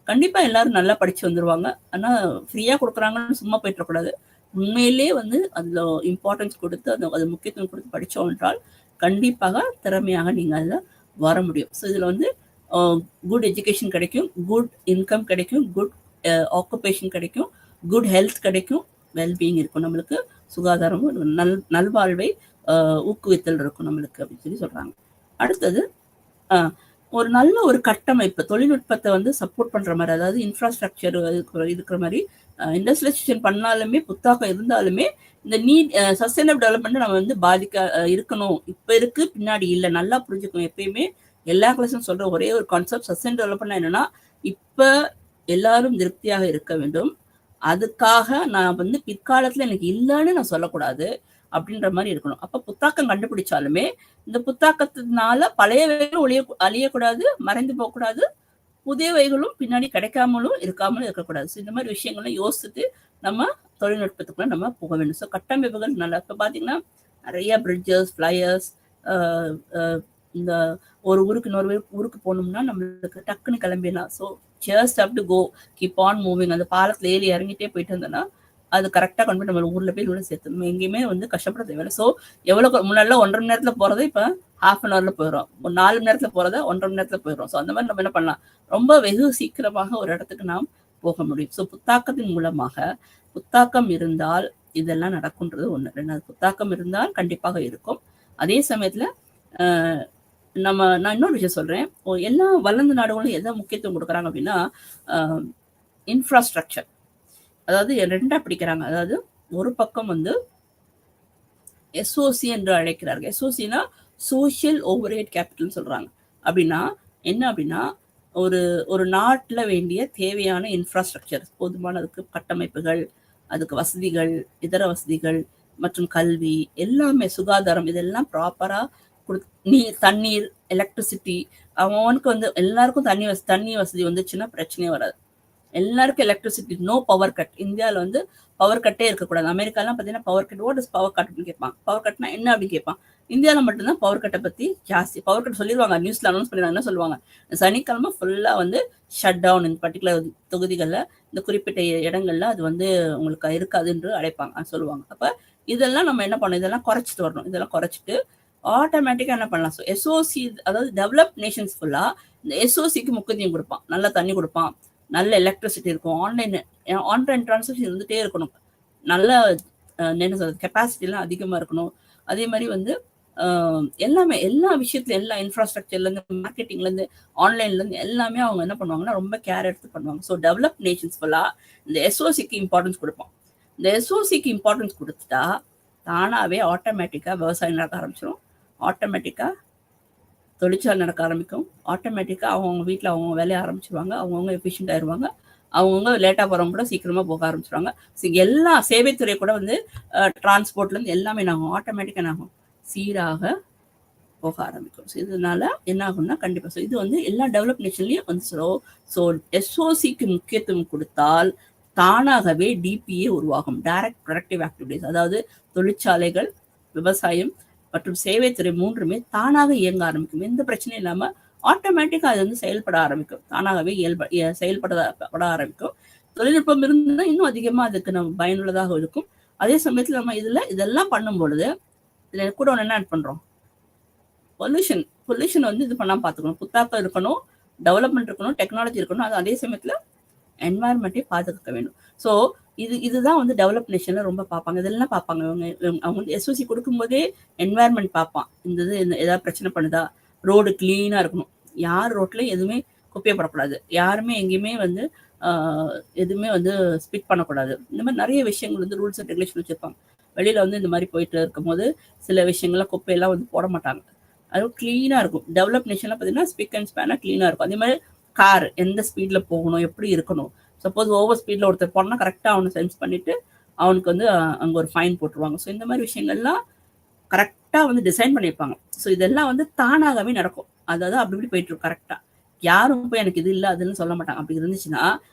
கண்டிப்பா எல்லாரும் நல்லா படிச்சு வந்துருவாங்க. ஆனா ஃப்ரீயா குடுக்குறாங்கன்னு சும்மா போயிட்டுறக்கூடாது. உண்மையிலே வந்து அதுல இம்பார்ட்டன்ஸ் கொடுத்து அது முக்கியத்துவம் கொடுத்து படிச்சோம் என்றால் கண்டிப்பாக திறமையாக நீங்க அதுல வர முடியும். ஸோ இதுல வந்து குட் எஜுகேஷன் கிடைக்கும், குட் இன்கம் கிடைக்கும், குட் ஆக்குபேஷன் கிடைக்கும், குட் ஹெல்த் கிடைக்கும், வெல்பீயிங் இருக்கும், நம்மளுக்கு சுகாதாரமும் நல்வாழ்வை ஊக்குவித்தல் இருக்கும் நம்மளுக்கு அப்படின்னு சொல்லி சொல்றாங்க. அடுத்தது ஒரு நல்ல ஒரு கட்டமைப்பு, தொழில்நுட்பத்தை வந்து சப்போர்ட் பண்ற மாதிரி, அதாவது இன்ஃப்ராஸ்ட்ரக்சர் இருக்கிற மாதிரி இண்டஸ்ட்ரியலைசேஷன் பண்ணாலுமே புத்தாக்கம் இருந்தாலுமே இந்த சஸ்டைனபிள் டெவலப்மெண்ட் நம்ம வந்து பாதிக்க இருக்கணும். இப்ப இருக்கு, பின்னாடி இல்லை, நல்லா புரிஞ்சுக்கணும். எப்பயுமே எல்லா கிளாஸும் சொல்ற ஒரே ஒரு கான்செப்ட் சஸ்டைன் டெவலப்மெண்ட் என்னன்னா, இப்ப எல்லாரும் திருப்தியாக இருக்க வேண்டும், அதுக்காக நான் வந்து பிற்காலத்துல எனக்கு இல்லைன்னு நான் சொல்லக்கூடாது அப்படின்ற மாதிரி இருக்கணும். அப்ப புத்தாக்கம் கண்டுபிடிச்சாலுமே இந்த புத்தாக்கத்தினால பழையவைகளும் அழியக்கூடாது, மறைந்து போகக்கூடாது, புதியவைகளும் பின்னாடி கிடைக்காமலும் இருக்காமலும் இருக்கக்கூடாது. ஸோ இந்த மாதிரி விஷயங்கள்லாம் யோசிச்சுட்டு நம்ம தொழில்நுட்பத்துக்குள்ள நம்ம போக வேண்டும். ஸோ கட்டமைப்புகள் நல்லா இப்போ பார்த்தீங்கன்னா நிறைய பிரிட்ஜஸ், ஃப்ளையர்ஸ், இந்த ஒரு ஊருக்கு இன்னொரு ஊருக்கு போகணும்னா நம்மளுக்கு டக்குன்னு கிளம்பிடலாம். So just how to go, keep on moving. அந்த பாலத்தில் ஏறி இறங்கிட்டே போயிட்டு இருந்தோம்னா அது கரெக்டாக கொண்டு போய் நம்ம ஊரில் போய் ஊரில் சேர்த்து நம்ம எங்கேயுமே வந்து கஷ்டப்பட தேவையில்லை. ஸோ எவ்வளோ முன்னாடிலாம் 1.5 மணி நேரத்தில் போகிறத இப்போ ½ அன் ஹவரில் போயிடும், 4 மணி நேரத்தில் போகிறத 1.5 மணி நேரத்தில் போயிடும். ஸோ அந்த மாதிரி நம்ம என்ன பண்ணலாம், ரொம்ப வெகு சீக்கிரமாக ஒரு இடத்துக்கு நாம் போக முடியும். ஸோ புத்தாக்கத்தின் மூலமாக, புத்தாக்கம் இருந்தால் இதெல்லாம் நடக்கும்ன்றது ஒன்று. ரெண்டாவது, புத்தாக்கம் இருந்தால் கண்டிப்பாக இருக்கும். அதே சமயத்தில் நான் இன்னொரு விஷயம் சொல்கிறேன், எல்லா வளர்ந்த நாடுகளும் எதை முக்கியத்துவம் கொடுக்குறாங்க அப்படின்னா இன்ஃப்ராஸ்ட்ரக்சர். அதாவது ரெண்டா பிடிக்கிறாங்க. அதாவது ஒரு பக்கம் வந்து எஸ்ஓசி என்று அழைக்கிறார்கள். எஸ்ஓசினா சோஷியல் ஓவர்ஹெட் கேபிட்டல் சொல்றாங்க. அப்படின்னா என்ன அப்படின்னா, ஒரு நாட்டில் வேண்டிய தேவையான இன்ஃப்ராஸ்ட்ரக்சர், போதுமான அதுக்கு கட்டமைப்புகள், அதுக்கு வசதிகள், இதர வசதிகள் மற்றும் கல்வி எல்லாமே, சுகாதாரம், இதெல்லாம் ப்ராப்பரா தண்ணீர், எலக்ட்ரிசிட்டி, அவனுக்கு வந்து எல்லாருக்கும் தண்ணி வசதி வந்துச்சுன்னா பிரச்சனையே வராது. எல்லாருக்கும் எலக்ட்ரிசிட்டி, நோ பவர் கட். இந்தியாவில் வந்து பவர் கட்டே இருக்கக்கூடாது. அமெரிக்காலாம் பார்த்தீங்கன்னா power cut, what is power cut அப்படின்னு கேட்பான். பவர் கட்னா என்ன அப்படின்னு கேட்பான். இந்தியாவில் மட்டும்தான் பவர் கட்டை பற்றி ஜாஸ்தி. பவர் கட் சொல்லிடுவாங்க, நியூஸ்ல அனௌன்ஸ் பண்ணிடுவாங்க. என்ன சொல்லுவாங்க, சனிக்கிழமை ஃபுல்லாக வந்து ஷட் டவுன், இந்த பர்டிகுலர் தொகுதிகளில், இந்த குறிப்பிட்ட இடங்கள்ல அது வந்து உங்களுக்கு இருக்காதுன்று அழைப்பாங்க, சொல்லுவாங்க. அப்போ இதெல்லாம் நம்ம என்ன பண்ணணும், இதெல்லாம் குறைச்சிட்டு வரணும். இதெல்லாம் குறைச்சிட்டு ஆட்டோமேட்டிக்காக என்ன பண்ணலாம், ஸோ எஸ்ஓசி, அதாவது டெவலப் நேஷன்ஸ் ஃபுல்லாக இந்த எஸ்ஓசிக்கு முக்கியத்துவம் கொடுப்பான். நல்லா தண்ணி கொடுப்பான், நல்ல எலக்ட்ரிசிட்டி இருக்கும், ஆன்லைன் டிரான்சாக்ஷன் இருந்துகிட்டே இருக்கணும், நல்ல என்ன சொல்றது கெப்பாசிட்டிலாம் அதிகமாக இருக்கணும். அதே மாதிரி வந்து எல்லாமே, எல்லா விஷயத்துல, எல்லா இன்ஃப்ராஸ்ட்ரக்சர்லேருந்து, மார்க்கெட்டிங்லேருந்து, ஆன்லைன்லேருந்து எல்லாமே அவங்க என்ன பண்ணுவாங்கன்னா ரொம்ப கேர் எடுத்து பண்ணுவாங்க. ஸோ டெவலப் நேஷன்ஸ் ஃபுல்லாக இந்த எஸ்ஓசிக்கு இம்பார்ட்டன்ஸ் கொடுப்பான். இந்த எஸ்ஓசிக்கு இம்பார்ட்டன்ஸ் கொடுத்துட்டா தானாகவே ஆட்டோமேட்டிக்காக விவசாயம் நடக்க ஆரம்பிச்சிடும், ஆட்டோமேட்டிக்காக தொழிற்சாலை நடக்க ஆரம்பிக்கும், ஆட்டோமேட்டிக்காக அவங்கவுங்க வீட்டில் அவங்க வேலையை ஆரம்பிச்சிருவாங்க, அவங்கவுங்க எஃபிஷியன்ட் ஆயிடுவாங்க, அவங்கவுங்க லேட்டாக போகிறவங்க கூட சீக்கிரமாக போக ஆரம்பிச்சிருவாங்க. ஸோ எல்லா சேவைத்துறை கூட வந்து டிரான்ஸ்போர்ட்லேருந்து எல்லாமே நாங்கள் ஆட்டோமேட்டிக்காக நாங்கள் சீராக போக ஆரம்பிக்கும். ஸோ இதனால என்ன ஆகும்னா கண்டிப்பாக, ஸோ இது வந்து எல்லா டெவலப் நேஷன்லையும் வந்து ஸோ எஸ்ஓசிக்கு முக்கியத்துவம் கொடுத்தால் தானாகவே டிபிஏ உருவாகும், டைரக்ட் ப்ரொடக்டிவ் ஆக்டிவிட்டிஸ். அதாவது தொழிற்சாலைகள், விவசாயம் மற்றும் சேவைத்துறை மூன்றுமே தானாக இயங்க ஆரம்பிக்கும். எந்த பிரச்சனையும் இல்லாமல் ஆட்டோமேட்டிக்காக அது வந்து செயல்பட ஆரம்பிக்கும், தானாகவே செயல்பட ஆரம்பிக்கும். தொழில்நுட்பம் இருந்தால் இன்னும் அதிகமாக அதுக்கு நம்ம பயனுள்ளதாக இருக்கும். அதே சமயத்தில் நம்ம இதெல்லாம் பண்ணும் பொழுது இதில் கூட ஒன்று என்ன ஆட் பண்ணுறோம், பொல்யூஷன் வந்து இது பண்ணாமல் பார்த்துக்கணும். புத்தாக்கம் இருக்கணும், டெவலப்மெண்ட் இருக்கணும், டெக்னாலஜி இருக்கணும், அது அதே சமயத்தில் என்வாயர்மெண்ட்டை பாதுகாக்க வேண்டும். ஸோ இதுதான் வந்து டெவலப் நேஷன்ல ரொம்ப பார்ப்பாங்க, இதெல்லாம் பார்ப்பாங்க. அவங்க வந்து எஸ்ஓசி கொடுக்கும்போதே என்வாயர்மெண்ட் பார்ப்பான். இந்த ஏதாவது பிரச்சனை பண்ணுதா, ரோடு கிளீனாக இருக்கணும், யார் ரோட்லையும் எதுவுமே குப்பையப்படக்கூடாது, யாருமே எங்கேயுமே வந்து எதுவுமே வந்து ஸ்பிட் பண்ணக்கூடாது. இந்த மாதிரி நிறைய விஷயங்கள் வந்து ரூல்ஸ் அண்ட் ரெகுலேஷன் வச்சுருப்பாங்க. வெளியில் வந்து இந்த மாதிரி போயிட்டு இருக்கும்போது சில விஷயங்கள்லாம் குப்பையெல்லாம் வந்து போட மாட்டாங்க, அதுவும் க்ளீனாக இருக்கும். டெவலப் நேஷன்லாம் பார்த்தீங்கன்னா ஸ்பிக் அண்ட் ஸ்பேனாக க்ளீனாக இருக்கும். அதே மாதிரி கார் எந்த ஸ்பீடில் போகணும், எப்படி இருக்கணும், சப்போஸ் ஓவர் ஸ்பீடில் ஒருத்தர் போனால் கரெக்டாக அவனை சென்ஸ் பண்ணிவிட்டு அவனுக்கு வந்து அங்கே ஒரு ஃபைன் போட்டுருவாங்க. ஸோ இந்த மாதிரி விஷயங்கள்லாம் கரெக்டாக வந்து டிசைன் பண்ணியிருப்பாங்க. ஸோ இதெல்லாம் வந்து தானாகவே நடக்கும், அதாவது அப்படி இப்படி போயிட்டுருக்கும் கரெக்டாக. யாரும் போய் எனக்கு இது இல்லை அதுன்னு சொல்ல மாட்டாங்க. அப்படி இருந்துச்சுன்னா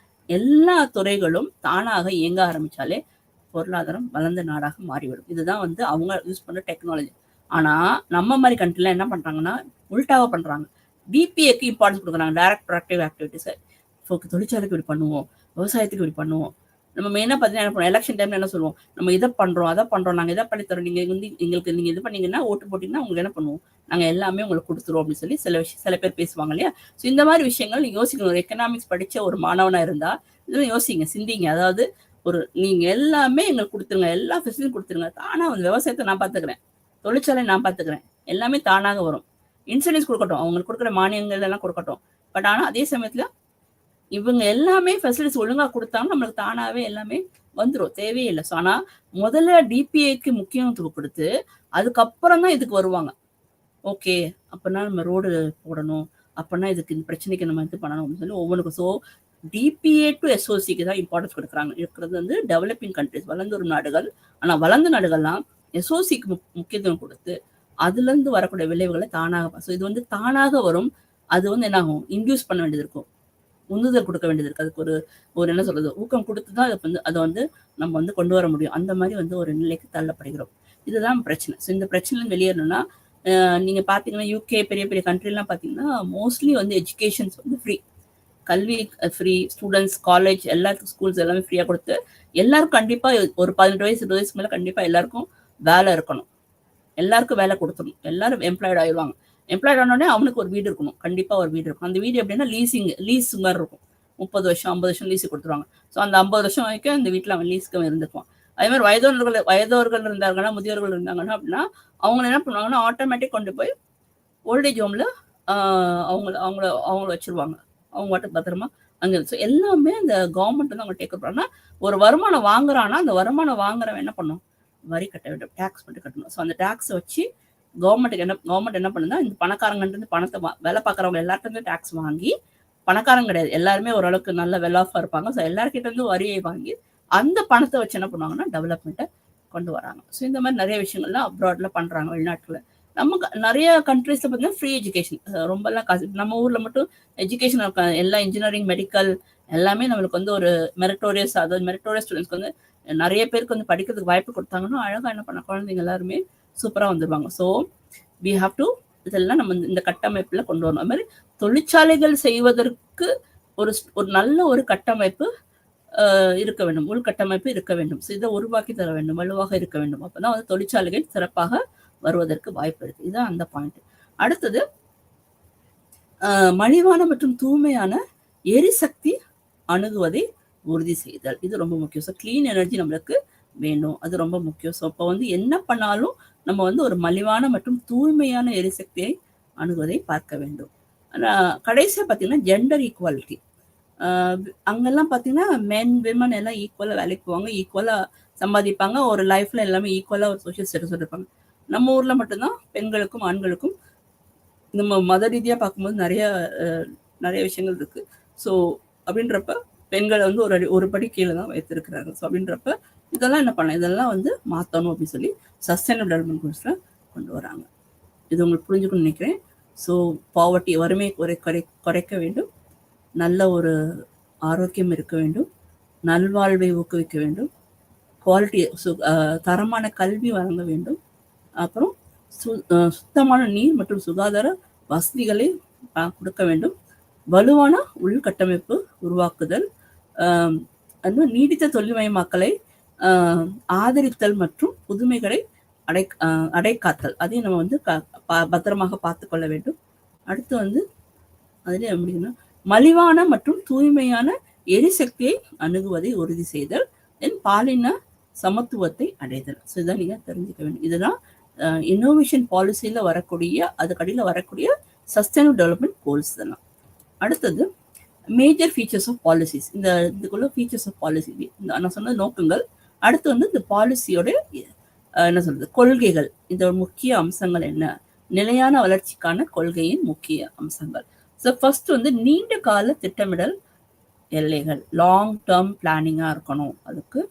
எல்லா துறைகளும் தானாக இயங்க ஆரம்பித்தாலே பொருளாதாரம் வளர்ந்த நாடாக மாறிவிடும். இதுதான் வந்து அவங்க யூஸ் பண்ணுற டெக்னாலஜி. ஆனா நம்ம மாதிரி கண்ட்ரில என்ன பண்றாங்கன்னா உல்டாவா பண்றாங்க. டிபிஏக்கு இம்பார்ட்டன்ஸ் கொடுக்குறாங்க, டைரக்ட் ப்ரொடக்டிவ் ஆக்டிவிட்டிஸ். தொழிற்சாலைக்கு இப்படி பண்ணுவோம், விவசாயத்துக்கு இப்படி பண்ணுவோம். நம்ம மெயினா பார்த்தீங்கன்னா என்ன பண்ணுவோம், எலெக்ஷன் டைம்ல என்ன சொல்லுவோம், நம்ம இதை பண்றோம் அதை பண்றோம், நாங்க இதை பண்ணி தரோம், நீங்க வந்து எங்களுக்கு நீங்க இது பண்ணீங்கன்னா ஓட்டு போட்டீங்கன்னா உங்களுக்கு என்ன பண்ணுவோம், நாங்க எல்லாமே உங்களுக்கு கொடுத்துருவோம் அப்படின்னு சொல்லி சில பேர் பேசுவாங்க இல்லையா. ஸோ இந்த மாதிரி விஷயங்கள் நீங்க யோசிக்கணும். ஒரு எக்கனாமிக்ஸ் படிச்ச ஒரு மாணவனா இருந்தா இதெல்லாம் யோசிங்க, சிந்திங்க. அதாவது நீங்க எல்லாமே எங்களுக்கு கொடுத்துருங்க, எல்லா ஃபெசிலிட்டியும் கொடுத்துருங்க, தானா வந்து விவசாயத்தை நான் பார்த்துக்கிறேன், தொழிற்சாலை நான் பார்த்துக்கிறேன், எல்லாமே தானாக வரும். இன்சூரன்ஸ் கொடுக்கட்டும், அவங்களுக்கு கொடுக்குற மானியங்கள் எல்லாம் கொடுக்கட்டும். பட் ஆனா அதே சமயத்துல இவங்க எல்லாமே ஃபெசிலிட்டிஸ் ஒழுங்கா கொடுத்தாலும் நம்மளுக்கு தானாவே எல்லாமே வந்துடும், தேவையே இல்லை. ஸோ ஆனா முதல்ல டிபிஏக்கு முக்கியத்துவம் கொடுத்து அதுக்கப்புறம் தான் இதுக்கு வருவாங்க. ஓகே, அப்படின்னா நம்ம ரோடு போடணும், அப்படின்னா இதுக்கு இந்த பிரச்சனைக்கு நம்ம இது பண்ணணும் அப்படின்னு சொல்லி ஒவ்வொன்றுக்கும். ஸோ டிபிஏ டு எஸ்ஓசிக்கு தான் இம்பார்ட்டன்ஸ் கொடுக்குறாங்க. இருக்கிறது வந்து டெவலப்பிங் கண்ட்ரிஸ், வளர்ந்து வரும் நாடுகள். ஆனால் வளர்ந்த நாடுகள்லாம் எஸ்ஓசிக்கு முக்கியத்துவம் கொடுத்து அதுலேருந்து வரக்கூடிய விளைவுகளை தானாக. ஸோ இது வந்து தானாக வரும். அது வந்து என்ன ஆகும், இன்டியூஸ் பண்ண வேண்டியது இருக்கும், உந்துதல் கொடுக்க வேண்டியது இருக்கு. அதுக்கு ஒரு என்ன சொல்றது, ஊக்கம் கொடுத்து தான் அதை வந்து நம்ம வந்து கொண்டு வர முடியும். அந்த மாதிரி வந்து ஒரு நிலைக்கு தள்ளப்படுகிறோம். இதுதான் பிரச்சனை. ஸோ இந்த பிரச்சனை வெளியேறணும்னா நீங்க பாத்தீங்கன்னா யூகே பெரிய பெரிய கண்ட்ரிலாம் பாத்தீங்கன்னா மோஸ்ட்லி வந்து எஜுகேஷன்ஸ் வந்து ஃப்ரீ, கல்வி ஃப்ரீ, ஸ்டூடெண்ட்ஸ் காலேஜ் எல்லாத்துக்கும் ஸ்கூல்ஸ் எல்லாமே ஃப்ரீயா கொடுத்து எல்லாருக்கும் கண்டிப்பா ஒரு 18 வயசு 20 வயசுக்கு மேல கண்டிப்பா எல்லாருக்கும் வேலை இருக்கணும், எல்லாருக்கும் வேலை கொடுத்துடணும், எல்லாரும் எம்ப்ளாய்டு ஆயிடுவாங்க. எம்ப்ளாய்டு ஆனோடனே அவனுக்கு ஒரு வீடு இருக்கணும், கண்டிப்பா ஒரு வீடு இருக்கும். அந்த வீடு எப்படின்னா லீஸ் மாதிரி இருக்கும். 30 வருஷம் 50 வருஷம் லீஸு கொடுத்துருவாங்க. ஸோ அந்த 50 வருஷம் வரைக்கும் அந்த வீட்டில் அவன் லீஸுக்கு இருந்துக்குவான். அதே மாதிரி வயதோர்கள் இருந்தாங்கன்னா, முதியோர்கள் இருந்தாங்கன்னா அப்படின்னா அவங்க என்ன பண்ணுவாங்கன்னா ஆட்டோமேட்டிக் கொண்டு போய் ஓல்டேஜ் ஹோம்ல அவங்கள வச்சிருவாங்க. அவங்க மட்டும் பத்திரமா அங்கே. ஸோ எல்லாமே அந்த கவர்மெண்ட் வந்து அவங்க டேக் பண்ணுறாங்கன்னா, ஒரு வருமானம் வாங்குறான்னா அந்த வருமானம் வாங்குறவன் என்ன பண்ணும், வரி கட்ட வேண்டும், டேக்ஸ் மட்டும் கட்டணும். ஸோ அந்த டேக்ஸை வச்சு கவர்மெண்ட் என்ன பண்ணுன்னா, இந்த பணக்காரங்க பணத்தை வேலை பார்க்குறவங்க எல்லார்ட்ட டேக்ஸ் வாங்கி, பணக்காரங்க கிடையாது எல்லாருமே ஓரளவுக்கு நல்ல வெல் ஆஃபாக இருப்பாங்க. ஸோ எல்லார்கிட்ட இருந்து வரியை வாங்கி அந்த பணத்தை வச்சு என்ன பண்ணுவாங்கன்னா டெவலப்மெண்ட்டை கொண்டு வராங்க. ஸோ இந்த மாதிரி நிறைய விஷயங்கள்லாம் அப்ராட்ல பண்றாங்க, வெளிநாட்டுல. நம்ம நிறைய கண்ட்ரீஸ்ல பார்த்தீங்கன்னா ஃப்ரீ எஜுகேஷன், ரொம்பலாம் காசு. நம்ம ஊர்ல மட்டும் எஜுகேஷன் எல்லா இன்ஜினியரிங் மெடிக்கல் எல்லாமே நம்மளுக்கு வந்து ஒரு மெரிட்டோரியஸ், அதாவது மெரிட்டோரியஸ் ஸ்டூடெண்ட்ஸ்க்கு வந்து நிறைய பேருக்கு வந்து படிக்கிறதுக்கு வாய்ப்பு கொடுத்தாங்கன்னா அழகா என்ன பண்ண குழந்தைங்க எல்லாருமே சூப்பரா வந்துருவாங்க. ஸோ வி ஹாவ் டு இதெல்லாம் நம்ம இந்த கட்டமைப்புல கொண்டு வரணும். அது மாதிரி தொழிற்சாலைகள் செய்வதற்கு ஒரு நல்ல ஒரு கட்டமைப்பு இருக்க வேண்டும், உள்கட்டமைப்பு இருக்க வேண்டும். இதை உருவாக்கி தர வேண்டும், வலுவாக இருக்க வேண்டும். அப்பதான் வந்து தொழிற்சாலைகள் சிறப்பாக வருவதற்கு வாய்ப்பு இருக்கு. இதுதான் அந்த பாயிண்ட். அடுத்தது மலிவான மற்றும் தூய்மையான எரிசக்தி அணுகுவதை உறுதி செய்தல். இது ரொம்ப முக்கியம். ஸோ கிளீன் எனர்ஜி நம்மளுக்கு வேணும், அது ரொம்ப முக்கியம். ஸோ இப்போ வந்து என்ன பண்ணாலும் நம்ம வந்து ஒரு மலிவான மற்றும் தூய்மையான எரிசக்தியை அணுகுவதை பார்க்க வேண்டும். கடைசியா பார்த்தீங்கன்னா ஜெண்டர் ஈக்குவாலிட்டி. அங்கெல்லாம் பார்த்தீங்கன்னா மென் விமன் எல்லாம் ஈக்குவலாக வேலைக்கு போவாங்க, ஈக்குவலாக சம்பாதிப்பாங்க, ஒரு லைஃப்ல எல்லாமே ஈக்குவலாக ஒரு சோஷியல் ஸ்டேட்டஸ் இருப்பாங்க. நம்ம ஊர்ல மட்டும்தான் பெண்களுக்கும் ஆண்களுக்கும் நம்ம மத ரீதியாக பார்க்கும்போது நிறைய விஷயங்கள் இருக்கு. ஸோ அப்படின்றப்ப பெண்களை வந்து ஒரு படி கீழே தான் வைத்திருக்கிறாங்க. ஸோ அப்படின்றப்ப இதெல்லாம் என்ன பண்ணலாம், இதெல்லாம் வந்து மாற்றணும் அப்படின்னு சொல்லி சஸ்டைனபிள் டெவலப்மெண்ட் கோல்ஸ்ல கொண்டு வராங்க. இது உங்களுக்கு புரிஞ்சுக்கணும்னு நினைக்கிறேன். ஸோ பாவர்ட்டி, வறுமையை குறைக்க வேண்டும், நல்ல ஒரு ஆரோக்கியம் இருக்க வேண்டும், நல்வாழ்வை ஊக்குவிக்க வேண்டும், குவாலிட்டி தரமான கல்வி வழங்க வேண்டும், அப்புறம் சுத்தமான நீர் மற்றும் சுகாதார வசதிகளை கொடுக்க வேண்டும், வலுவான உள்கட்டமைப்பு உருவாக்குதல், நீடித்த தொழில்மயமாக்கலை ஆதரித்தல் மற்றும் புதுமைகளை அடைக்காத்தல், அதையும் நம்ம வந்து பத்திரமாக பார்த்து கொள்ள வேண்டும். அடுத்து வந்து அதுலேயே முடியும்னா மலிவான மற்றும் தூய்மையான எரிசக்தியை அணுகுவதை உறுதி செய்தல், தென் பாலின சமத்துவத்தை அடைதல். ஸோ இதான் நீங்க தெரிஞ்சுக்க வேண்டும். இதுதான் இன்னோவேஷன் பாலிசியில வரக்கூடிய, அதுக்கடியில் வரக்கூடிய சஸ்டைனபிள் டெவலப்மெண்ட் கோல்ஸ் இதெல்லாம். அடுத்தது மேஜர் ஃபீச்சர்ஸ் ஆஃப் பாலிசிஸ். இதுக்குள்ள ஃபீச்சர்ஸ் ஆஃப் பாலிசி நான் சொன்ன நோக்கங்கள். அடுத்து வந்து இந்த பாலிசியோட என்ன சொல்றது, கொள்கைகள். இந்த முக்கிய அம்சங்கள் என்ன, நிலையான வளர்ச்சிக்கான கொள்கையின் முக்கிய அம்சங்கள். ஸோ ஃபர்ஸ்ட் வந்து நீண்ட கால திட்டமிடல் எல்லைகள், லாங் டேர்ம் பிளானிங்காக இருக்கணும். அதுக்கு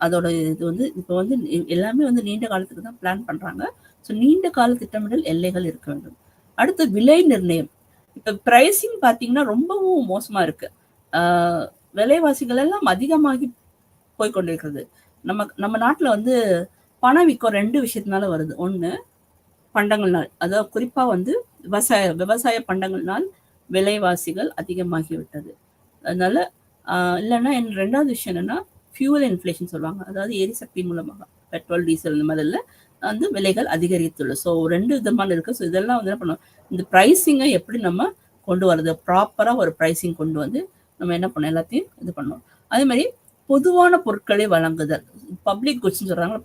அதோட இது வந்து இப்போ வந்து எல்லாமே வந்து நீண்ட காலத்துக்கு தான் பிளான் பண்ணுறாங்க. ஸோ நீண்ட கால திட்டமிடல் எல்லைகள் இருக்க வேண்டும். அடுத்து விலை நிர்ணயம். இப்போ ப்ரைஸிங் பார்த்தீங்கன்னா ரொம்பவும் மோசமாக இருக்கு. விலைவாசிகள் எல்லாம் அதிகமாகி போய்கொண்டிருக்கிறது. நம்ம நாட்டில் வந்து பணவீக்கம் 2 விஷயத்தினால வருது. ஒன்று பண்டங்கள்னால், அதாவது குறிப்பா வந்து விவசாய பண்டங்கள்னால் விலைவாசிகள் அதிகமாகிவிட்டது. அதனால இல்லைன்னா ரெண்டாவது விஷயம் என்னன்னா ஃபியூவல் இன்ஃப்ளேஷன் சொல்லுவாங்க. அதாவது எரிசக்தி மூலமாக பெட்ரோல், டீசல் இந்த மாதிரில வந்து விலைகள் அதிகரித்துள்ளது. ஸோ 2 விதமான இருக்கு. ஸோ இதெல்லாம் வந்து என்ன பண்ணும், இந்த ப்ரைஸிங்கை எப்படி நம்ம கொண்டு வரது, ப்ராப்பரா ஒரு ப்ரைஸிங் கொண்டு வந்து நம்ம என்ன பண்ணோம், எல்லாத்தையும் இது பண்ணோம். அதே மாதிரி பொதுவான பொருட்களை வழங்குதல், பப்ளிக் குட்ஸ்ன்னு சொல்றாங்க,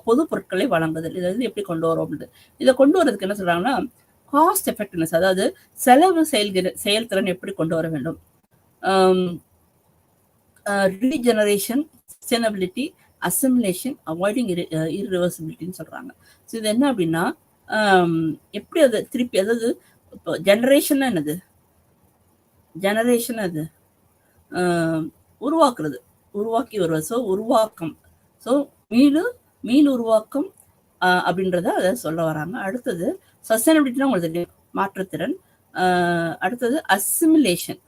பொது பொருட்களை வழங்குதல், இதை வந்து எப்படி கொண்டு வரோம் அப்படின்ட்டு. இதை கொண்டு வரதுக்கு என்ன சொல்றாங்கன்னா காஸ்ட் எஃபெக்டிவ்னஸ், அதாவது செலவு செயல்திறன் எப்படி கொண்டு வர வேண்டும், ரீஜெனரேஷன், சஸ்டைனபிலிட்டி, அசிமுலேஷன், அவாய்டிங் இர்ரிவர்சிபிலிட்டின்னு சொல்றாங்க. ஸோ இது என்ன அப்படின்னா எப்படி அதை திருப்பி, அதாவது இப்போ ஜெனரேஷன் என்னது, ஜெனரேஷன் அது உருவாக்குறது, உருவாக்கி வருவது. ஸோ உருவாக்கம், ஸோ மீள் உருவாக்கம் அப்படின்றத அதை சொல்ல வராங்க. அடுத்தது சஸ்டைனபிலிட்டினா உங்களுக்கு தெரியும், மாற்றுத்திறன். அடுத்தது அசிமுலேஷன்,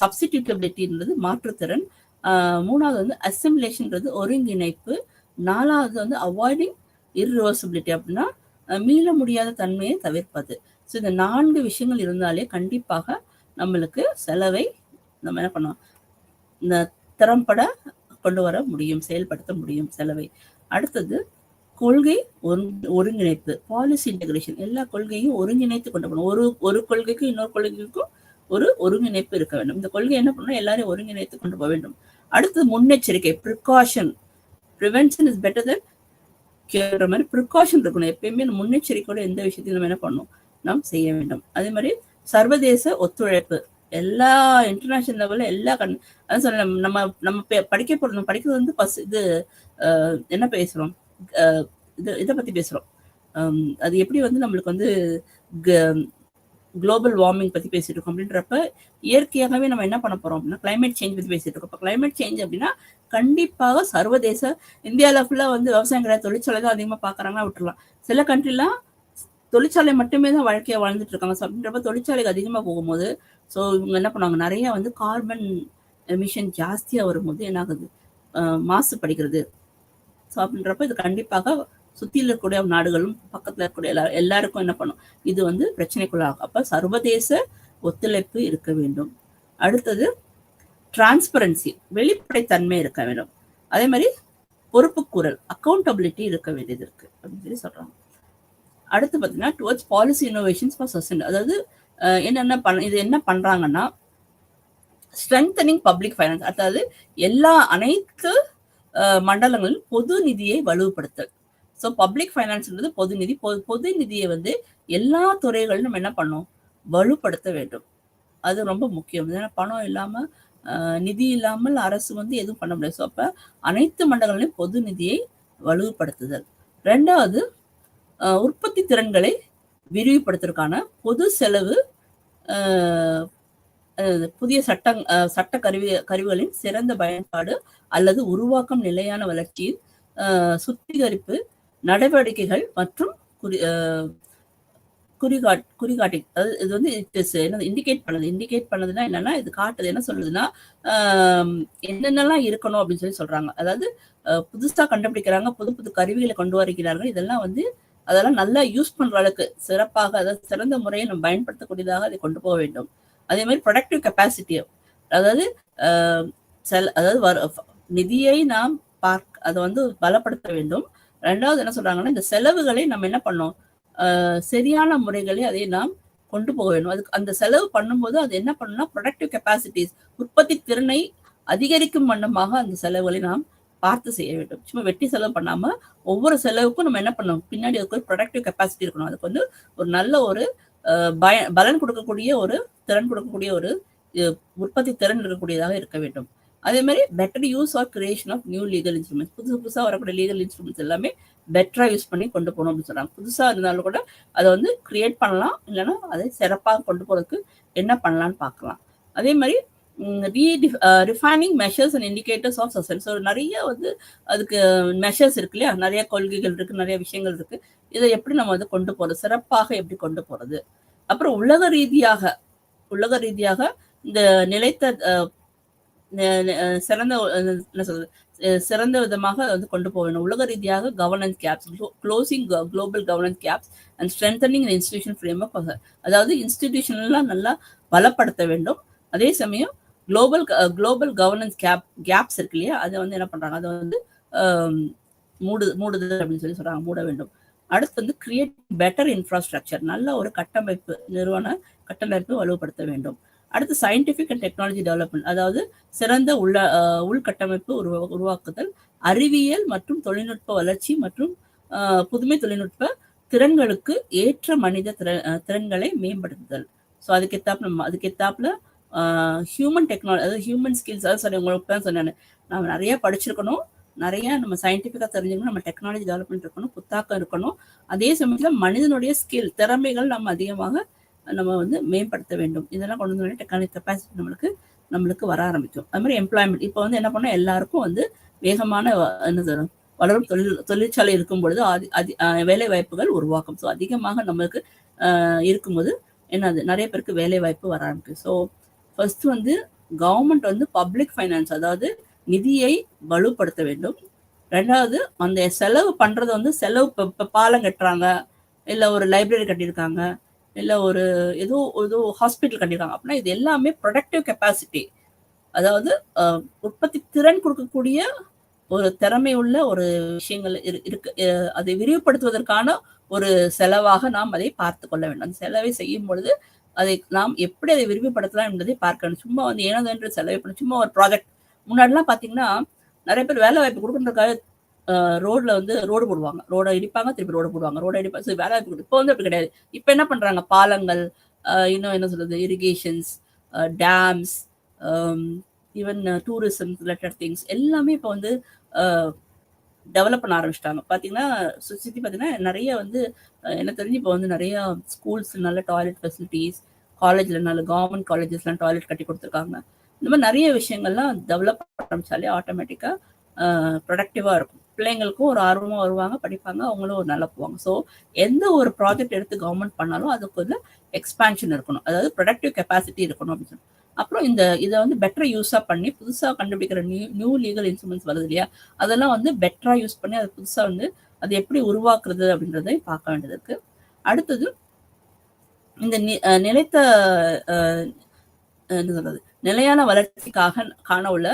சப்ஸ்டிடியூட்டபிலிட்டின்றது மாற்றுத்திறன். மூணாவது வந்து அசிமுலேஷன்ன்றது ஒருங்கிணைப்பு. நாலாவது வந்து அவாய்டிங் இர்ரிவர்சிபிலிட்டி அப்படின்னா மீள முடியாத தன்மையை தவிர்ப்பது. ஸோ இந்த 4 விஷயங்கள் இருந்தாலே கண்டிப்பாக நம்மளுக்கு செலவை நம்ம என்ன பண்ணோம், இந்த திறம்பட கொண்டு வர முடியும், செயல்படுத்த முடியும் செலவை. அடுத்தது கொள்கை ஒருங்கிணைப்பு, பாலிசி இன்டகிரேஷன், எல்லா கொள்கையும் ஒருங்கிணைத்து கொண்டு போகணும். ஒரு கொள்கைக்கும் இன்னொரு கொள்கைக்கும் ஒரு ஒருங்கிணைப்பு இருக்க வேண்டும். இந்த கொள்கை என்ன பண்ணணும், எல்லாரையும் ஒருங்கிணைத்து கொண்டு போக வேண்டும். அடுத்தது முன்னெச்சரிக்கை, ப்ரிகாஷன், ப்ரிவென்ஷன் இஸ் பெட்டர் தென் கியூர்ன்ற மாதிரி ப்ரிகாஷன் இருக்கணும். எப்பயுமே முன்னெச்சரிக்கையோட எந்த விஷயத்தையும் நம்ம என்ன பண்ணணும், நாம் செய்ய வேண்டும். அதே மாதிரி சர்வதேச ஒத்துழைப்பு, எல்லா இன்டர்நேஷனல் லெவல்ல எல்லா அதான் சொல்ல, நம்ம படிக்க போறோம், படிக்கிறது வந்து இது என்ன பேசுறோம், இதை பத்தி பேசுறோம். அது எப்படி வந்து நம்மளுக்கு வந்து குளோபல் வார்மிங் பத்தி பேசிட்டு இருக்கோம். அப்படின்றப்ப இயற்கையாகவே நம்ம என்ன பண்ண போறோம் அப்படின்னா கிளைமேட் சேஞ்ச் பத்தி பேசிட்டு இருக்கோம். இப்போ கிளைமேட் சேஞ்ச் அப்படின்னா கண்டிப்பாக சர்வதேச, இந்தியாவில் ஃபுல்லா வந்து விவசாயம் கிடையாது, தொழிற்சாலை தான் அதிகமாக பார்க்குறாங்கன்னா விட்டுருலாம். சில கண்ட்ரிலாம் தொழிற்சாலை மட்டுமே தான் வாழ்க்கையை வாழ்ந்துட்டு இருக்காங்க. ஸோ அப்படின்றப்ப தொழிற்சாலைக்கு அதிகமாக போகும்போது ஸோ இவங்க என்ன பண்ணுவாங்க, நிறைய வந்து கார்பன் எமிஷன் ஜாஸ்தியாக வரும்போது என்ன ஆகுது, மாசுபடுகிறது. ஸோ அப்படின்றப்ப இது கண்டிப்பாக சுற்றியில் இருக்கக்கூடிய நாடுகளும் பக்கத்தில் இருக்கக்கூடிய எல்லாருக்கும் என்ன பண்ணும், இது வந்து பிரச்சனைக்குள்ளாகும். அப்போ சர்வதேச ஒத்துழைப்பு இருக்க வேண்டும். அடுத்தது டிரான்ஸ்பரன்சி, வெளிப்படைத்தன்மை இருக்க வேண்டும். அதே மாதிரி பொறுப்புக்கூறல், அக்கௌண்டபிலிட்டி இருக்க வேண்டியது இருக்கு அப்படின்னு சொல்லி சொல்றாங்க. அடுத்து பார்த்தீங்கன்னா towards policy innovations for sustain, அதாவது இது என்ன பண்றாங்கன்னா ஸ்ட்ரெங்தனிங் பப்ளிக் ஃபைனான்ஸ், அதாவது அனைத்து மண்டலங்களிலும் பொது நிதியை வலுப்படுத்தல். ஸோ பப்ளிக் ஃபைனான்ஸ்ன்றது பொது நிதி. பொது நிதியை வந்து எல்லா துறைகளிலும் நம்ம என்ன பண்ணோம், வலுப்படுத்த வேண்டும். அது ரொம்ப முக்கியம். ஏன்னா பணம் இல்லாம, நிதி இல்லாமல் அரசு வந்து எதுவும் பண்ண முடியாது. ஸோ அப்ப அனைத்து மண்டலங்களிலும் பொது நிதியை வலுப்படுத்துதல். ரெண்டாவது உற்பத்தி திறன்களை விரிவுபடுத்துவதற்கான பொது செலவு, புதிய சட்ட கருவிகளின் சிறந்த பயன்பாடு அல்லது உருவாக்கம், நிலையான வளர்ச்சியின் சுத்திகரிப்பு நடவடிக்கைகள் மற்றும் குறிகாட்டி, அதாவது இது வந்து இண்டிகேட் பண்ணதுன்னா என்னன்னா, இது காட்டுது, என்ன சொல்லுதுன்னா என்னென்னலாம் இருக்கணும் அப்படின்னு சொல்றாங்க. அதாவது புதுசா கண்டுபிடிக்கிறாங்க, புது கருவிகளை கொண்டு வருகிறார்கள். இதெல்லாம் வந்து அதெல்லாம் நல்லா யூஸ் பண்ற அளவுக்கு சிறப்பாக, அதாவது சிறந்த முறையில் நம்ம பயன்படுத்தக்கூடியதாக அதை கொண்டு போக வேண்டும். அதே மாதிரி ப்ரொடக்டிவ் கெப்பாசிட்டி, அதாவது நிதியை நாம் அதை வந்து பலப்படுத்த வேண்டும். ரெண்டாவது என்ன சொல்றாங்கன்னா, இந்த செலவுகளை நம்ம என்ன பண்ணோம், சரியான முறைகளை அதை நாம் கொண்டு போக வேண்டும். அதுக்கு அந்த செலவு பண்ணும்போது அது என்ன பண்ணணும்னா ப்ரொடக்டிவ் கெப்பாசிட்டிஸ், உற்பத்தி திறனை அதிகரிக்கும் வண்ணமாக அந்த செலவுகளை நாம் பார்த்து செய்ய வேண்டும். சும்மா வெட்டி செலவு பண்ணாம ஒவ்வொரு செலவுக்கும் நம்ம என்ன பண்ணணும், பின்னாடி அதுக்கு ஒரு ப்ரொடக்டிவ் கெப்பாசிட்டி இருக்கணும். அதுக்கு வந்து ஒரு நல்ல ஒரு பலன் கொடுக்கக்கூடிய, ஒரு திறன் கொடுக்கக்கூடிய, ஒரு உற்பத்தி திறன் இருக்கக்கூடியதாக இருக்க வேண்டும். அதே மாதிரி better use or creation of new legal instruments, புதுசா வரக்கூடிய லீகல் இன்ஸ்ட்ருமெண்ட்ஸ் எல்லாமே பெட்டரா யூஸ் பண்ணி கொண்டு போகணும் அப்படின்னு சொல்றாங்க. புதுசா இருந்தாலும் கூட அதை வந்து கிரியேட் பண்ணலாம், இல்லைன்னா அதை சிறப்பாக கொண்டு போறதுக்கு என்ன பண்ணலாம்னு பார்க்கலாம். அதே மாதிரி refining measures and indicators of sustain. So நிறைய வந்து அதுக்கு மெஷர்ஸ் இருக்கு இல்லையா, நிறைய கொள்கைகள் இருக்கு, நிறைய விஷயங்கள் இருக்கு. இதை எப்படி நம்ம வந்து கொண்டு போறது, சிறப்பாக எப்படி கொண்டு போறது. அப்புறம் உலக ரீதியாக இந்த நிலைத்த சிறந்த என்ன சொல்றது, சிறந்த விதமாக வந்து கொண்டு போக வேண்டும். உலக ரீதியாக governance gaps, closing global governance gaps and strengthening institution framework. அதாவது இன்ஸ்டிடியூஷன்லாம் நல்லா பலப்படுத்த வேண்டும். அதே சமயம் குளோபல் கவர்னன்ஸ் கேப்ஸ் இருக்கு இல்லையா, அதை வந்து என்ன பண்றாங்க, அதை வந்து மூடுதல் அப்படின்னு சொல்றாங்க, மூட வேண்டும். அடுத்து வந்து கிரியேட் பெட்டர் இன்ஃப்ராஸ்ட்ரக்சர், நல்ல ஒரு கட்டமைப்பு, நிறுவன கட்டமைப்பு வலுப்படுத்த வேண்டும். அடுத்து சயின்டிஃபிக் அண்ட் டெக்னாலஜி டெவலப்மெண்ட், அதாவது சிறந்த உள்கட்டமைப்பு உருவாக்குதல், அறிவியல் மற்றும் தொழில்நுட்ப வளர்ச்சி மற்றும் புதுமை தொழில்நுட்ப திறன்களுக்கு ஏற்ற மனித திறன்களை மேம்படுத்துதல். ஸோ அதுக்கேத்தாப்புல ஹியூமன் டெக்னாலஜி, அதாவது ஹியூமன் ஸ்கில்ஸ், அதாவது உங்களுக்கு தான் சொன்னேன், நம்ம நிறைய படிச்சிருக்கணும், நிறைய நம்ம சயின்டிஃபிக்காக தெரிஞ்சுக்கணும், நம்ம டெக்னாலஜி டெவலப்மெண்ட் இருக்கணும், புத்தாக்கம் இருக்கணும். அதே சமயத்தில் மனிதனுடைய ஸ்கில், திறமைகள் நம்ம அதிகமாக நம்ம வந்து மேம்படுத்த வேண்டும். இதெல்லாம் கொண்டு வந்து டெக்னாலஜி கெப்பாசிட்டி நம்மளுக்கு வர ஆரம்பிக்கும். அது மாதிரி எம்ப்ளாய்மெண்ட், இப்போ வந்து என்ன பண்ணோம், எல்லாருக்கும் வந்து வேகமான வளரும் தொழிற்சாலை இருக்கும் பொழுது வேலை வாய்ப்புகள் உருவாக்கும். ஸோ அதிகமாக நம்மளுக்கு இருக்கும்போது என்னது, நிறைய பேருக்கு வேலை வாய்ப்பு வர ஆரம்பிக்கும். ஸோ ஃபர்ஸ்ட் வந்து கவர்மெண்ட் வந்து பப்ளிக் ஃபைனான்ஸ், அதாவது நிதியை வலுப்படுத்த வேண்டும். ரெண்டாவது, அந்த செலவு பண்றது வந்து இப்போ பாலம் கட்டுறாங்க, இல்லை ஒரு லைப்ரரி கட்டியிருக்காங்க, இல்லை ஒரு ஏதோ ஹாஸ்பிட்டல் கட்டியிருக்காங்க அப்படின்னா இது எல்லாமே ப்ரொடக்டிவ் கெப்பாசிட்டி, அதாவது உற்பத்தி திறன் கொடுக்கக்கூடிய ஒரு திறமை உள்ள ஒரு விஷயங்கள் இருக்கு. அதை விரிவுபடுத்துவதற்கான ஒரு செலவாக நாம் அதை பார்த்து கொள்ள வேண்டும். அந்த செலவை செய்யும் பொழுது அதை நாம் எப்படி அதை விரிவுபடுத்தலாம் என்பதை பார்க்கணும். சும்மா வந்து ஏனோ செலவு பண்ணணும். சும்மா ஒரு ப்ராஜெக்ட், முன்னாடிலாம் பார்த்தீங்கன்னா நிறைய பேர் வேலை வாய்ப்பு கொடுக்கறதுக்காக ரோட்ல வந்து ரோடு போடுவாங்க, ரோடை இடிப்பாங்க, திருப்பி ரோடு போடுவாங்க, ரோடை இடிப்பாங்க. ஸோ வேலை வாய்ப்பு இப்போ வந்து அப்படி கிடையாது. இப்போ என்ன பண்றாங்க, பாலங்கள், இன்னும் என்ன சொல்றது, இரிகேஷன்ஸ், டேம்ஸ், ஈவன் டூரிசம் ரிலேட்டட் திங்ஸ் எல்லாமே இப்போ வந்து டெவலப் பண்ண ஆரம்பிச்சிட்டாங்க. பார்த்தீங்கன்னா சுற்றி பார்த்தீங்கன்னா நிறைய வந்து எனக்கு தெரிஞ்சு இப்போ வந்து நிறைய ஸ்கூல்ஸ் நல்ல டாய்லெட் ஃபெசிலிட்டிஸ், காலேஜில் நல்ல கவர்மெண்ட் காலேஜஸ்லாம் டாய்லெட் கட்டி கொடுத்துருக்காங்க. இந்த மாதிரி நிறைய விஷயங்கள்லாம் டெவலப் ஆரம்பிச்சாலே ஆட்டோமேட்டிக்காக ப்ரொடக்டிவாக இருக்கும். பிள்ளைங்களுக்கும் ஒரு ஆர்வமாக வருவாங்க, படிப்பாங்க, அவங்களும் ஒரு நல்லா போவாங்க. ஸோ எந்த ஒரு ப்ராஜெக்ட் எடுத்து கவர்மெண்ட் பண்ணாலும் அதுக்கு வந்து எக்ஸ்பான்ஷன் இருக்கணும், அதாவது ப்ரொடக்டிவ் கெப்பாசிட்டி இருக்கணும் அப்படின்னு சொல்லி. அப்புறம் இதை வந்து பெட்டர் யூஸாக பண்ணி புதுசாக கண்டுபிடிக்கிற நியூ லீகல் இன்ஸ்ட்ருமெண்ட்ஸ் வருது இல்லையா, அதெல்லாம் வந்து பெட்டராக யூஸ் பண்ணி அதை புதுசாக வந்து அது எப்படி உருவாக்குறது அப்படின்றதை பார்க்க வேண்டியது இருக்கு. அடுத்தது இந்த நிலைத்த என்ன சொல்றது, நிலையான வளர்ச்சிக்காக காண உள்ள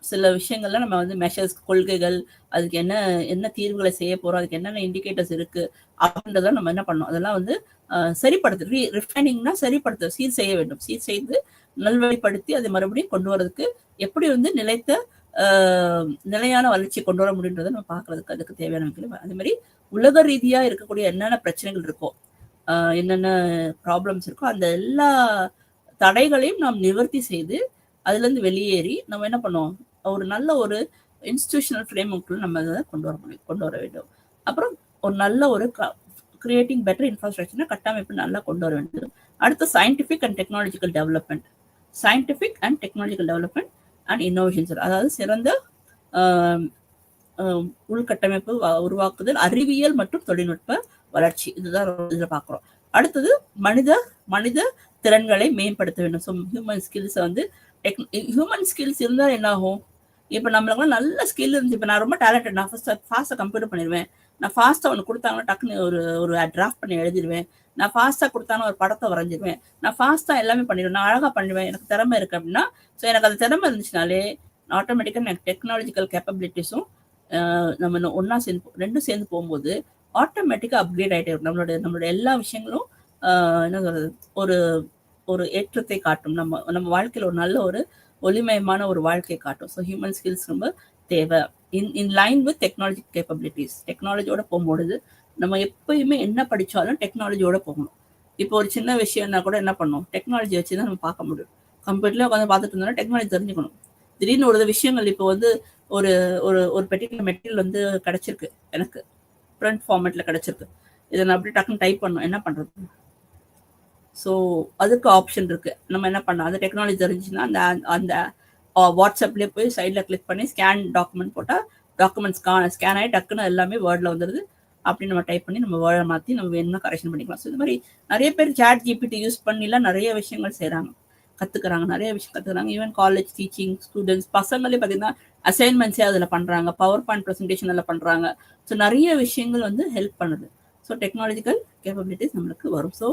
சில விஷயங்கள்ல நம்ம வந்து மெஷர்ஸ், கொள்கைகள், அதுக்கு என்ன தீர்வுகளை செய்ய போறோம், அதுக்கு என்னென்ன இண்டிகேட்டர்ஸ் இருக்கு அப்படின்றத நம்ம என்ன பண்ணணும், அதெல்லாம் வந்து சரிப்படுத்து, ரிஃபைனிங்னா சரிப்படுத்த, சீர் செய்ய வேண்டும். சீர் செய்து நல்வழிப்படுத்தி அதை மறுபடியும் கொண்டு வரதுக்கு எப்படி வந்து நிலையான வளர்ச்சி கொண்டு வர முடியுன்றதை நம்ம பார்க்கறதுக்கு அதுக்கு தேவையான. அதே மாதிரி உலக ரீதியா இருக்கக்கூடிய என்னென்ன பிரச்சனைகள் இருக்கோ, என்னென்ன ப்ராப்ளம்ஸ் இருக்கோ, அந்த எல்லா தடைகளையும் நாம் நிவர்த்தி செய்து அதுல இருந்து வெளியேறி நம்ம என்ன பண்ணுவோம், ஒரு நல்ல ஒரு இன்ஸ்டிடியூஷனல் ஃப்ரேம்வொர்க்ல நம்ம அதை கொண்டு வர வேண்டும். அப்புறம் ஒரு நல்ல ஒரு கிரியேட்டிங் பெட்டர் இன்ஃப்ராஸ்ட்ரக்சர், கட்டமைப்பு நல்லா கொண்டு வர வேண்டும். அடுத்து scientific and technological development, and innovations, அதாவது சிறந்த உள்கட்டமைப்பு உருவாக்குதல், அறிவியல் மற்றும் தொழில்நுட்ப வளர்ச்சி, இதுதான் இதுல பாக்குறோம். அடுத்தது மனித திறன்களை மேம்படுத்த வேண்டும். ஸோ ஹியூமன் ஸ்கில்ஸை வந்து ஹியூமன் ஸ்கில்ஸ் இருந்தால் என்ன ஆகும், இப்போ நம்மளுக்குலாம் நல்ல ஸ்கில் இருந்துச்சு, இப்போ நான் ரொம்ப டேலண்டட், நான் ஃபாஸ்ட்டாக கம்ப்யூட்டர் பண்ணிடுவேன், நான் ஃபாஸ்ட்டாக ஒன்று கொடுத்தாங்கன்னா டக்குன்னு ஒரு டிராஃப்ட் பண்ணி எழுதிடுவேன், நான் ஃபாஸ்ட்டாக கொடுத்தாங்கன்னா ஒரு படத்தை வரைஞ்சிடுவேன், நான் ஃபாஸ்ட்டாக எல்லாமே பண்ணிடுவேன், நான் அழகாக பண்ணுவேன், எனக்கு திறமை இருக்குது அப்படின்னா, ஸோ எனக்கு அது திறமை இருந்துச்சுனாலே ஆட்டோமேட்டிக்காக எனக்கு டெக்னாலஜிக்கல் கேப்பபிலிட்டிஸும் நம்ம ஒன்றா ரெண்டும் சேர்ந்து போகும்போது ஆட்டோமேட்டிக்காக அப்கிரேட் ஆகிட்டே இருக்கும். நம்மளோட எல்லா விஷயங்களும் என்ன சொல்றது, ஒரு ஏற்றத்தை காட்டும், நம்ம வாழ்க்கையில் ஒரு நல்ல ஒரு ஒளிமயமான ஒரு வாழ்க்கையை காட்டும். ஸோ ஹியூமன் ஸ்கில்ஸ் ரொம்ப தேவை. In line with technology capabilities, டெக்னாலஜியோட போகும்பொழுது நம்ம எப்பயுமே என்ன படித்தாலும் டெக்னாலஜியோட போகணும். இப்போ ஒரு சின்ன விஷயம்னா கூட என்ன பண்ணணும், டெக்னாலஜி வச்சு தான் நம்ம பார்க்க முடியும். கம்ப்யூட்டர்ல உட்காந்து பார்த்துட்டு இருந்தோம்னா டெக்னாலஜி தெரிஞ்சுக்கணும். திடீர்னு ஒரு விஷயங்கள் இப்போ வந்து ஒரு பெர்டிகுலர் மெட்டீரியல் வந்து கிடைச்சிருக்கு, எனக்கு பிரிண்ட் ஃபார்மேட்ல கிடைச்சிருக்கு, இதை நான் அப்படி டக்குன்னு டைப் பண்ணணும், என்ன பண்றது? ஸோ அதுக்கு ஆப்ஷன் இருக்கு, நம்ம என்ன பண்ணலாம், அது டெக்னாலஜி தெரிஞ்சுன்னா அந்த வாட்ஸ்அப்லேயே போய் சைடில் கிளிக் பண்ணி ஸ்கேன் டாக்குமெண்ட் போட்டால் டாக்குமெண்ட் ஸ்கேன் ஆகி டக்குன்னு எல்லாமே வேர்டில் வந்துடுது. அப்படின்னு நம்ம டைப் பண்ணி நம்ம வேர்டை மாற்றி நம்ம வேணும்னா கரெக்ஷன் பண்ணிக்கலாம். ஸோ இது மாதிரி நிறைய பேர் சாட் ஜிபிடி யூஸ் பண்ணிலாம் நிறைய விஷயங்கள் செய்கிறாங்க. கத்துக்கிறாங்க, நிறைய விஷயம் கத்துக்கிறாங்க. ஈவன் காலேஜ் டீச்சிங் ஸ்டூடெண்ட்ஸ் பசங்களே பார்த்தீங்கன்னா அசைன்மெண்ட்ஸே அதில் பண்றாங்க, பவர் பாயிண்ட் ப்ரெசன்டேஷன் அதில் பண்றாங்க. ஸோ நிறைய விஷயங்கள் வந்து ஹெல்ப் பண்ணுது. ஸோ டெக்னாலஜிக்கல் கேப்பபிலிட்டிஸ் நம்மளுக்கு வரும். ஸோ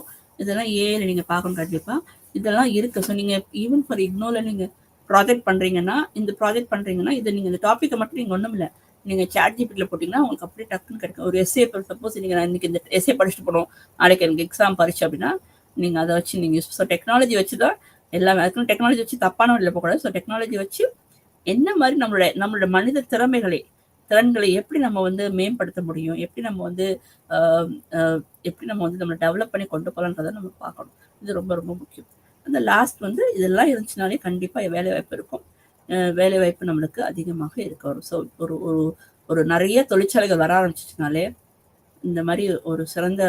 இதெல்லாம் ஏஐல நீங்க பார்க்கணும் கண்டிப்பா. இதெல்லாம் இருக்கு. ஸோ நீங்க ஈவன் ஃபார் இக்னோல நீங்க ப்ராஜெக்ட் பண்றீங்கன்னா, இந்த ப்ராஜெக்ட் பண்றீங்கன்னா, இதை நீங்க இந்த டாப்பிக்கை மட்டும் நீங்க ஒண்ணும் இல்ல, நீங்க சாட் ஜிபிடில போட்டீங்கன்னா உங்களுக்கு அப்படியே டக்குன்னு கிடைக்கும். ஒரு எஸ்ஏ சப்போஸ் நீங்க இன்னைக்கு இந்த எஸ்ஏ படிச்சுட்டு போனோம், நாளைக்கு எனக்கு எக்ஸாம் பரிச்சு அப்படின்னா நீங்க அதை வச்சு நீங்க யூஸ். ஸோ டெக்னாலஜி வச்சுதான் எல்லாமே. அதுக்குன்னு டெக்னாலஜி வச்சு தப்பான வழியில் போகக்கூடாது. ஸோ டெக்னாலஜி வச்சு என்ன மாதிரி நம்மளோட மனித திறன்களை எப்படி நம்ம வந்து மேம்படுத்த முடியும், எப்படி நம்ம வந்து நம்மளை டெவலப் பண்ணி கொண்டு போகலான்றதை நம்ம பார்க்கணும். இது ரொம்ப ரொம்ப முக்கியம். அந்த லாஸ்ட் வந்து இதெல்லாம் இருந்துச்சுனாலே கண்டிப்பா வேலை வாய்ப்பு இருக்கும். வேலை வாய்ப்பு நம்மளுக்கு அதிகமாக இருக்க வரும். ஸோ ஒரு ஒரு ஒரு நிறைய தொழிற்சாலைகள் வர ஆரம்பிச்சிச்சுனாலே, இந்த மாதிரி ஒரு சிறந்த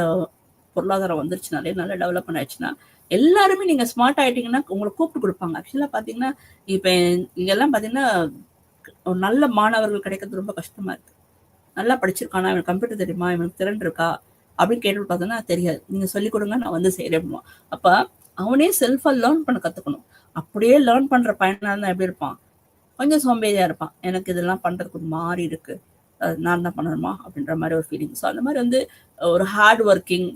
பொருளாதாரம் வந்துருச்சுனாலே, நல்லா டெவலப் ஆயிடுச்சுன்னா, எல்லாருமே நீங்க ஸ்மார்ட் ஆயிட்டீங்கன்னா உங்களை கூப்பிட்டு கொடுப்பாங்க. ஆக்சுவலா பாத்தீங்கன்னா இப்ப இங்கெல்லாம் பாத்தீங்கன்னா ஒரு நல்ல மாணவர்கள் கிடைக்கிறது ரொம்ப கஷ்டமா இருக்கு. நல்லா படிச்சிருக்கானா, இவனுக்கு கம்ப்யூட்டர் தெரியுமா, இவனுக்கு திறன் இருக்கா அப்படின்னு கேட்டு பார்த்தோன்னா தெரியாது. நீங்க சொல்லிக் கொடுங்க, நான் வந்து செய்யறேன் அப்படின்னுவான். அப்ப அவனே செல்ஃபா லேர்ன் பண்ண கத்துக்கணும். அப்படியே லேர்ன் பண்ற பையனா இருந்தா எப்படி இருப்பான்? கொஞ்சம் சோம்பேறியா இருப்பான். எனக்கு இதெல்லாம் பண்றதுக்கு ஒரு மாதிரி இருக்கு, நான் தான் பண்ணணுமா அப்படின்ற மாதிரி ஒரு ஃபீலிங். ஸோ அந்த மாதிரி வந்து ஒரு ஹார்ட் ஒர்க்கிங்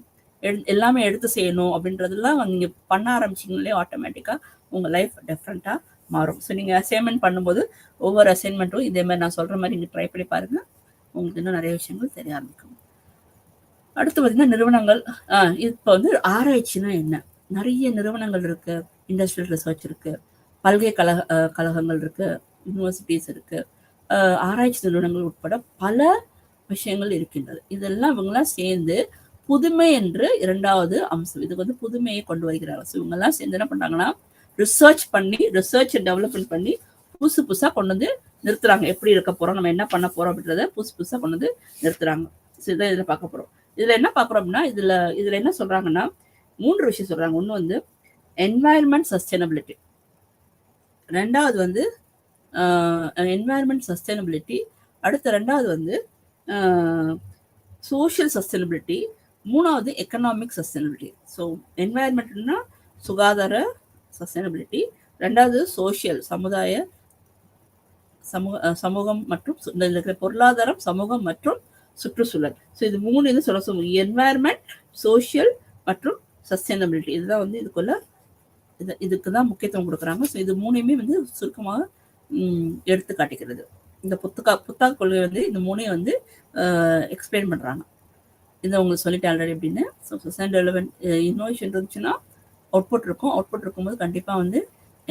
எல்லாமே எடுத்து செய்யணும் அப்படின்றதெல்லாம் நீங்க பண்ண ஆரம்பிச்சிங்கனாலே ஆட்டோமேட்டிக்கா உங்க லைஃப் டிஃப்ரெண்டா மாறும். ஸோ நீங்க அசைன்மெண்ட் பண்ணும்போது ஒவ்வொரு அசைன்மெண்ட்டும் இதே மாதிரி நான் சொல்ற மாதிரி நீங்க ட்ரை பண்ணி பாருங்க. உங்களுக்கு இன்னும் நிறைய விஷயங்கள் தெரிய ஆரம்பிக்கும். அடுத்து பார்த்தீங்கன்னா நிறுவனங்கள். இப்போ வந்து ஆராய்ச்சினா என்ன? நிறைய நிறுவனங்கள் இருக்கு, இண்டஸ்ட்ரியல் ரிசர்ச் இருக்கு, கழகங்கள் இருக்கு, யூனிவர்சிட்டிஸ் இருக்கு, ஆராய்ச்சி நிறுவனங்கள் உட்பட பல விஷயங்கள் இருக்கின்றது. இதெல்லாம் இவங்கெல்லாம் சேர்ந்து புதுமை என்று இரண்டாவது அம்சம். இதுக்கு வந்து புதுமையை கொண்டு வருகிறார்கள். ஸோ இவங்கெல்லாம் சேர்ந்து என்ன பண்றாங்கன்னா, ரிசர்ச் டெவலப்மெண்ட் பண்ணி புதுசா கொண்டு வந்து நிறுத்துறாங்க. எப்படி இருக்க போறோம், நம்ம என்ன பண்ண போறோம் அப்படின்றத புதுசா கொண்டு வந்து நிறுத்துறாங்க. இதை இதுல பார்க்க போறோம். இதுல என்ன பார்க்குறோம் அப்படின்னா, இதுல என்ன சொல்றாங்கன்னா 3 விஷயம் சொல்றாங்க. ஒண்ணு வந்து என்வாயர்மெண்ட் சஸ்டைனபிலிட்டி, ரெண்டாவது வந்து என்வாயர்மெண்ட் சஸ்டைனபிலிட்டி, அடுத்த ரெண்டாவது வந்து சோஷியல் சஸ்டைனபிலிட்டி, மூணாவது எக்கனாமிக் சஸ்டைனபிலிட்டி. ஸோ என்வாயர்மெண்ட்னா சுகாதார சஸ்டைனபிலிட்டி, ரெண்டாவது சோஷியல் சமூகம் மற்றும் பொருளாதாரம், சமூகம் மற்றும் சுற்றுச்சூழல். ஸோ இது மூணு இது சொல்ல என்வாயர்மெண்ட், சோஷியல் மற்றும் சஸ்டைனபிலிட்டி. இதுதான் வந்து இதுக்கு தான் முக்கியத்துவம் கொடுக்குறாங்க. ஸோ இது மூணையுமே வந்து சுருக்கமாக எடுத்து காட்டிக்கிறது. இந்த புத்தக கொள்கை வந்து இந்த மூணையும் வந்து எக்ஸ்பிளைன் பண்றாங்க. இதை உங்களுக்கு சொல்லிட்டு ஆல்ரெடி அப்படின்னு. ஸோ சஸ்டைன் டெவலப்மெண்ட் இன்னோவேஷன் இருந்துச்சுன்னா அவுட்புட் இருக்கும். அவுட்புட் இருக்கும்போது கண்டிப்பாக வந்து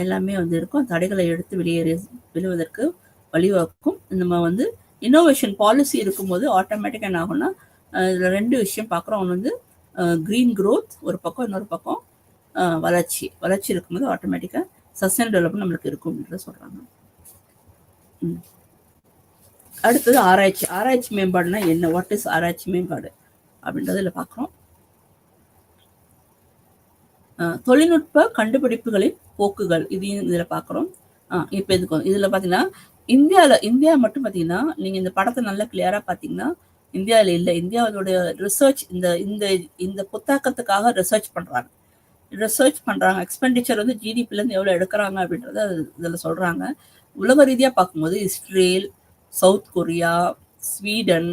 எல்லாமே வந்து இருக்கும். தடைகளை எடுத்து வெளிவதற்கு வழிவகுக்கும். நம்ம வந்து இன்னோவேஷன் பாலிசி இருக்கும்போது ஆட்டோமேட்டிக்காக என்ன ஆகும்னா, இதில் 2 விஷயம் பார்க்குறோம். ஒன்று வந்து க்ரீன் க்ரோத் ஒரு பக்கம், இன்னொரு பக்கம் வளர்ச்சி இருக்கும்போது ஆட்டோமேட்டிக்காக சஸ்டைன் டெவலப்மெண்ட் நம்மளுக்கு இருக்கும் அப்படின்றத சொல்கிறாங்க. அடுத்தது ஆராய்ச்சி மேம்பாடுனா என்ன? வாட் இஸ் ஆராய்ச்சி மேம்பாடு அப்படின்றத இதில் பார்க்குறோம். தொழில்நுட்ப கண்டுபிடிப்புகளின் போக்குகள், இதையும் இதில் பார்க்குறோம். இப்போ இதில் பார்த்தீங்கன்னா இந்தியா மட்டும் பார்த்தீங்கன்னா, நீங்கள் இந்த படத்தை நல்லா கிளியராக பார்த்தீங்கன்னா இந்தியாவில் இல்லை. இந்தியாவோட ரிசர்ச் இந்த புத்தாக்கத்துக்காக ரிசர்ச் பண்ணுறாங்க. எக்ஸ்பெண்டிச்சர் வந்து ஜிடிபிலேருந்து எவ்வளோ எடுக்கிறாங்க அப்படின்றத இதில் சொல்கிறாங்க. உலக ரீதியாக பார்க்கும்போது Israel, South Korea, Sweden,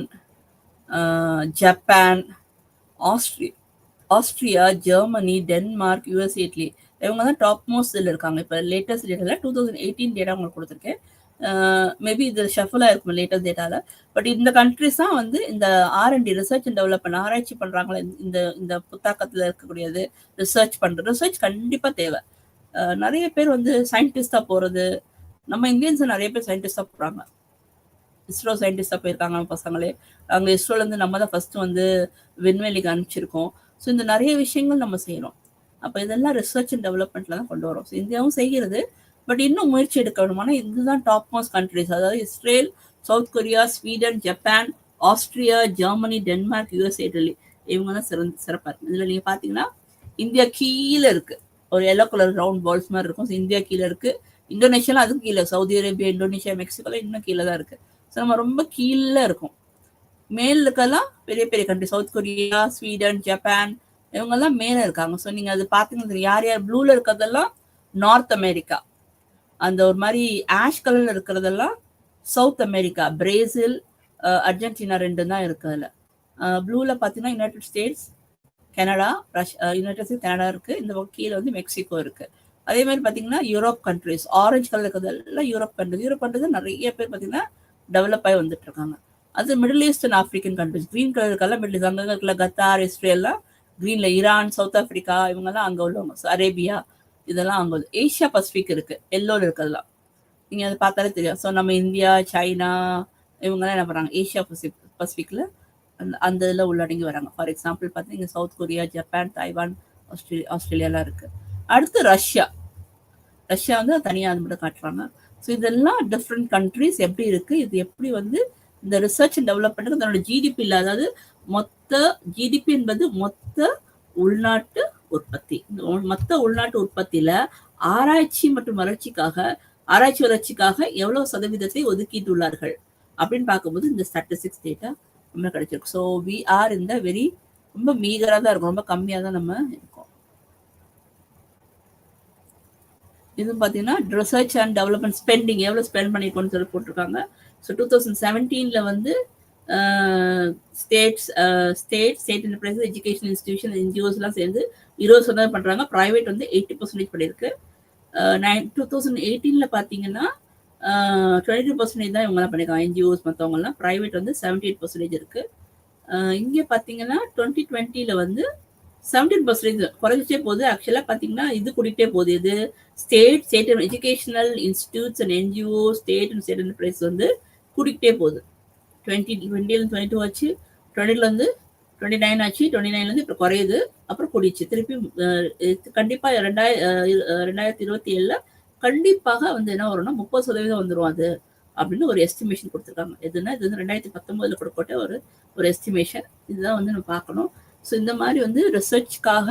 Japan, Austria, Germany, Denmark, USA, idli, இவங்க தான் டாப் மோஸ்ட் இதில் இருக்காங்க. இப்போ லேட்டஸ்ட் டேட்டாவில் 2018 டேட்டா உங்களுக்கு கொடுத்துருக்கேன். மேபி இது ஷஃபலாக இருக்கும் லேட்டஸ்ட் டேட்டாவில். பட் இந்த கண்ட்ரிஸ் தான் வந்து இந்த R&D ரிசர்ச் அண்ட் டெவலப்மெண்ட் ஆராய்ச்சி பண்ணுறாங்களே, இந்த புத்தாக்கத்தில் இருக்கக்கூடியது ரிசர்ச் கண்டிப்பாக தேவை. நிறைய பேர் வந்து சயின்டிஸ்டாக போகிறது, நம்ம இந்தியன்ஸ் நிறைய பேர் சயின்டிஸ்டாக போகிறாங்க. இஸ்ரோ சயின்டிஸ்டாக போயிருக்காங்க நம்ம பசங்களே. அங்கே இஸ்ரோலேருந்து நம்ம தான் ஃபர்ஸ்ட் வந்து விண்வெளிக்கு அனுப்பிச்சிருக்கோம். ஸோ இந்த நிறைய விஷயங்கள் நம்ம செய்யறோம். அப்போ இதெல்லாம் ரிசர்ச் அண்ட் டெவலப்மெண்ட்ல தான் கொண்டு வரோம். ஸோ இந்தியாவும் செய்கிறது, பட் இன்னும் முயற்சி எடுக்க வேணுமானா இதுதான் டாப் மோஸ்ட் கண்ட்ரிஸ். அதாவது Israel, South Korea, Sweden, Japan, Austria, Germany, Denmark, USA, Italy, இவங்க தான் சிறப்பாக இருக்கு. இதில் நீங்கள் பார்த்தீங்கன்னா இந்தியா கீழே இருக்கு. ஒரு எல்லோ கலர் ரவுண்ட் பால்ஸ் மாதிரி இருக்கும். ஸோ இந்தியா கீழே இருக்கு. இந்தோனேஷியாலாம் அதுவும் கீழே, சவுதி அரேபியா, இந்தோனேஷியா, மெக்சிகோலாம் இன்னும் கீழே தான் இருக்கு. ஸோ நம்ம ரொம்ப கீழே இருக்கும். மேல் இருக்கலாம் பெரிய பெரிய country, south Korea, Sweden, Japan, இவங்கெல்லாம் மேலே இருக்காங்க. ஸோ நீங்கள் அது பார்த்தீங்கன்னா யார் ப்ளூவில் இருக்கிறதெல்லாம் நார்த் அமெரிக்கா. அந்த ஒரு மாதிரி ஆஷ் கலர்ல இருக்கிறதெல்லாம் சவுத் அமெரிக்கா, பிரேசில், அர்ஜென்டினா 2 தான் இருக்கு அதுல. ப்ளூல பார்த்தீங்கன்னா United states, Canada, United states, Canada இருக்கு. இந்த பக்கம் கீழே வந்து மெக்சிகோ இருக்கு. அதே மாதிரி பார்த்தீங்கன்னா யூரோப் கண்ட்ரிஸ், ஆரஞ்சு கலர் இருக்கிறதெல்லாம் யூரோப் கண்ட்ரிஸ். யூரோப் கண்ட்ரிஸ் நிறைய பேர் பார்த்தீங்கன்னா டெவலப் ஆகி வந்துட்டு இருக்காங்க. அது Middle East and African countries. Green colour இருக்கெல்லாம் மிடில் ஈஸ்ட், அங்கே இருக்கல கத்தார், இஸ்ரேல்லாம் கிரீன்ல, ஈரான், சவுத் ஆப்பிரிக்கா இவங்கெல்லாம் அங்கே உள்ளவங்க, அரேபியா இதெல்லாம் அங்கே. ஏஷியா பசிபிக் இருக்கு, எல்லோரு இருக்கிறதுலாம் நீங்க அதை பார்த்தாலே தெரியும். ஸோ நம்ம இந்தியா, சைனா இவங்கெல்லாம் என்ன பண்ணுறாங்க, ஏஷியா பசிபிக்ல அந்த இதில் உள்ளடங்கி வராங்க. ஃபார் எக்ஸாம்பிள் பார்த்தீங்கன்னா சவுத் கொரியா, ஜப்பான், தாய்வான், ஆஸ்திரேலியாலாம் இருக்கு. அடுத்து ரஷ்யா. ரஷ்யா வந்து தனியாக அது மட்டும் காட்டுறாங்க. ஸோ இதெல்லாம் டிஃப்ரெண்ட் கண்ட்ரிஸ் எப்படி இருக்கு, இது எப்படி வந்து இந்த ரிசர்ச் அண்ட் டெவலப்மெண்ட்டுக்கு தன்னோட ஜிடிபி இல்லை, அதாவது மொத்த ஜிடிபி என்பது மொத்த உள்நாட்டு உற்பத்தி. மொத்த உள்நாட்டு உற்பத்தியில ஆராய்ச்சி மற்றும் வளர்ச்சிக்காக எவ்வளவு சதவீதத்தை ஒதுக்கிட்டுள்ளார்கள் அப்படின்னு பார்க்கும்போது இந்த ஸ்டாட்டிஸ்டிக்ஸ் டேட்டா நம்ம கிடைச்சிருக்கு. ஸோ வி ஆர் இந்த வெரி ரொம்ப மீகரா தான் இருக்கும், ரொம்ப கம்மியாக தான் நம்ம இருக்கோம். இது பார்த்தீங்கன்னா ரிசர்ச் அண்ட் டெவலப்மெண்ட் ஸ்பெண்டிங் எவ்வளோ ஸ்பெண்ட் பண்ணிருக்கோம்னு சொல்லி போட்டிருக்காங்க. ஸோ 2017 வந்து ஸ்டேட் என்டர்பிரைஸ், எஜுகேஷன் இன்ஸ்டிடியூஷன், என்ஜிஓஸ்லாம் சேர்ந்து 20% பண்றாங்க. ப்ரைவேட் வந்து 80% பண்ணியிருக்கு. 2018 பார்த்தீங்கன்னா 22% தான் இவங்கெல்லாம் பண்ணியிருக்காங்க, என்ஜிஓஸ் மற்றவங்கலாம். ப்ரைவேட் வந்து 78% இருக்கு. இங்கே பார்த்தீங்கன்னா 2020 வந்து 17% குறைஞ்சிட்டே போகுது. ஆக்சுவலாக பார்த்தீங்கன்னா இது கூட்டிகிட்டே போகுது. இது state educational institutes and NGO, state and state enterprise வந்து கூட்டிகிட்டே போகுது. 2022 ஆச்சு, 20 வந்து 29 ஆச்சு, 29 இப்போ குறையுது, அப்புறம் கூடிச்சு திருப்பி. கண்டிப்பாக 2027 கண்டிப்பாக வந்து என்ன வரும்னா 30% வந்துடும் அது அப்படின்னு ஒரு எஸ்டிமேஷன் கொடுத்துருக்காங்க. எதுனா இது வந்து 2019 கொடுக்கப்பட்ட ஒரு எஸ்டிமேஷன். இதுதான் வந்து நம்ம பார்க்கணும். ஸோ இந்த மாதிரி வந்து ரிசர்ச்காக,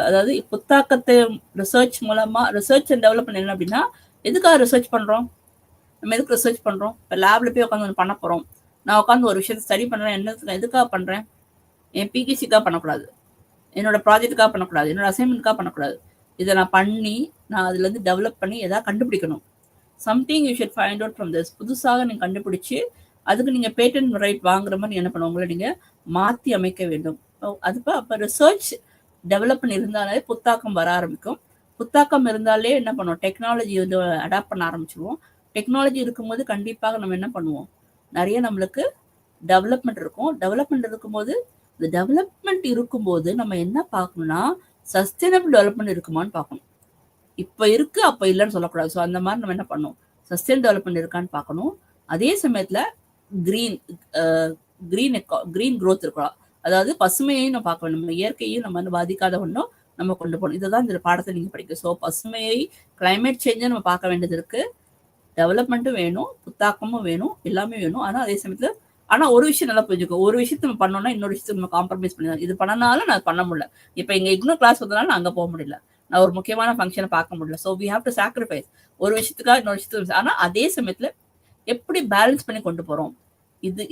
அதாவது புத்தாக்கத்தை ரிசர்ச் மூலமா, ரிசர்ச் அண்ட் டெவலப்மெண்ட் என்ன அப்படின்னா, எதுக்காக ரிசர்ச் பண்றோம், நம்ம எதுக்கு ரிசர்ச் பண்றோம்? இப்போ லேப்ல போய் உட்காந்து பண்ண போறோம். நான் உட்காந்து ஒரு விஷயத்தை ஸ்டடி பண்றேன், எதுக்காக பண்றேன்? என் பிகிசிக்காக பண்ணக்கூடாது, என்னோட ப்ராஜெக்டுக்காக பண்ணக்கூடாது, என்னோட அசைன்மெண்ட்காக பண்ணக்கூடாது. இதை நான் பண்ணி நான் அதுல இருந்து டெவலப் பண்ணி ஏதாவது கண்டுபிடிக்கணும். Something you should find out from this. புதுசாக நீங்க கண்டுபிடிச்சு அதுக்கு நீங்க பேட்டன்ட் ரைட் வாங்குற மாதிரி என்ன பண்ணுவோம், உங்களை நீங்க மாற்றி அமைக்க வேண்டும். அதுப்போ அப்போ ரிசர்ச் டெவலப்மெண்ட் இருந்தாலே புத்தாக்கம் வர ஆரம்பிக்கும். புத்தாக்கம் இருந்தாலே என்ன பண்ணுவோம், டெக்னாலஜி வந்து அடாப்ட் பண்ண ஆரம்பிச்சிருவோம். டெக்னாலஜி இருக்கும்போது கண்டிப்பாக நம்ம என்ன பண்ணுவோம், நிறைய நம்மளுக்கு டெவலப்மெண்ட் இருக்கும். டெவலப்மெண்ட் இருக்கும்போது இந்த டெவலப்மெண்ட் இருக்கும்போது நம்ம என்ன பார்க்கணும்னா, சஸ்டைனபிள் டெவலப்மெண்ட் இருக்குமான்னு பார்க்கணும். இப்போ இருக்கு அப்போ இல்லைன்னு சொல்லக்கூடாது. ஸோ அந்த மாதிரி நம்ம என்ன பண்ணணும், சஸ்டைன் டெவலப்மெண்ட் இருக்கான்னு பார்க்கணும். அதே சமயத்தில் கிரீன் க்ரோத் இருக்கலாம், அதாவது பசுமையையும் நம்ம பார்க்க வேண்டும், இயற்கையும் நம்ம வந்து பாதிக்காத ஒன்றும் நம்ம கொண்டு போகணும். இதுதான் இந்த பாடத்தை நீங்க படிக்க. ஸோ பசுமையை, கிளைமேட் சேஞ்சை நம்ம பார்க்க வேண்டியது இருக்கு. டெவலப்மெண்ட்டும் வேணும், புத்தாக்கமும் வேணும், எல்லாமே வேணும். ஆனால் அதே சமயத்தில் ஒரு விஷயம் நல்லா புரிஞ்சுக்கோ, ஒரு விஷயத்த நம்ம பண்ணோம்னா இன்னொரு விஷயத்தை நம்ம காம்ப்ரமைஸ் பண்ணி, இது பண்ணனாலும் நான் பண்ண முடியல, இப்போ இங்கே இக்னோ கிளாஸ் வந்ததுனால நான் அங்கே போக முடியல, நான் ஒரு முக்கியமான ஃபங்க்ஷனை பார்க்க முடியல. So we have to sacrifice ஒரு விஷயத்துக்காக இன்னொரு விஷயத்துக்கு. ஆனால் அதே சமயத்தில் எப்படி பேலன்ஸ் பண்ணி கொண்டு போகிறோம்,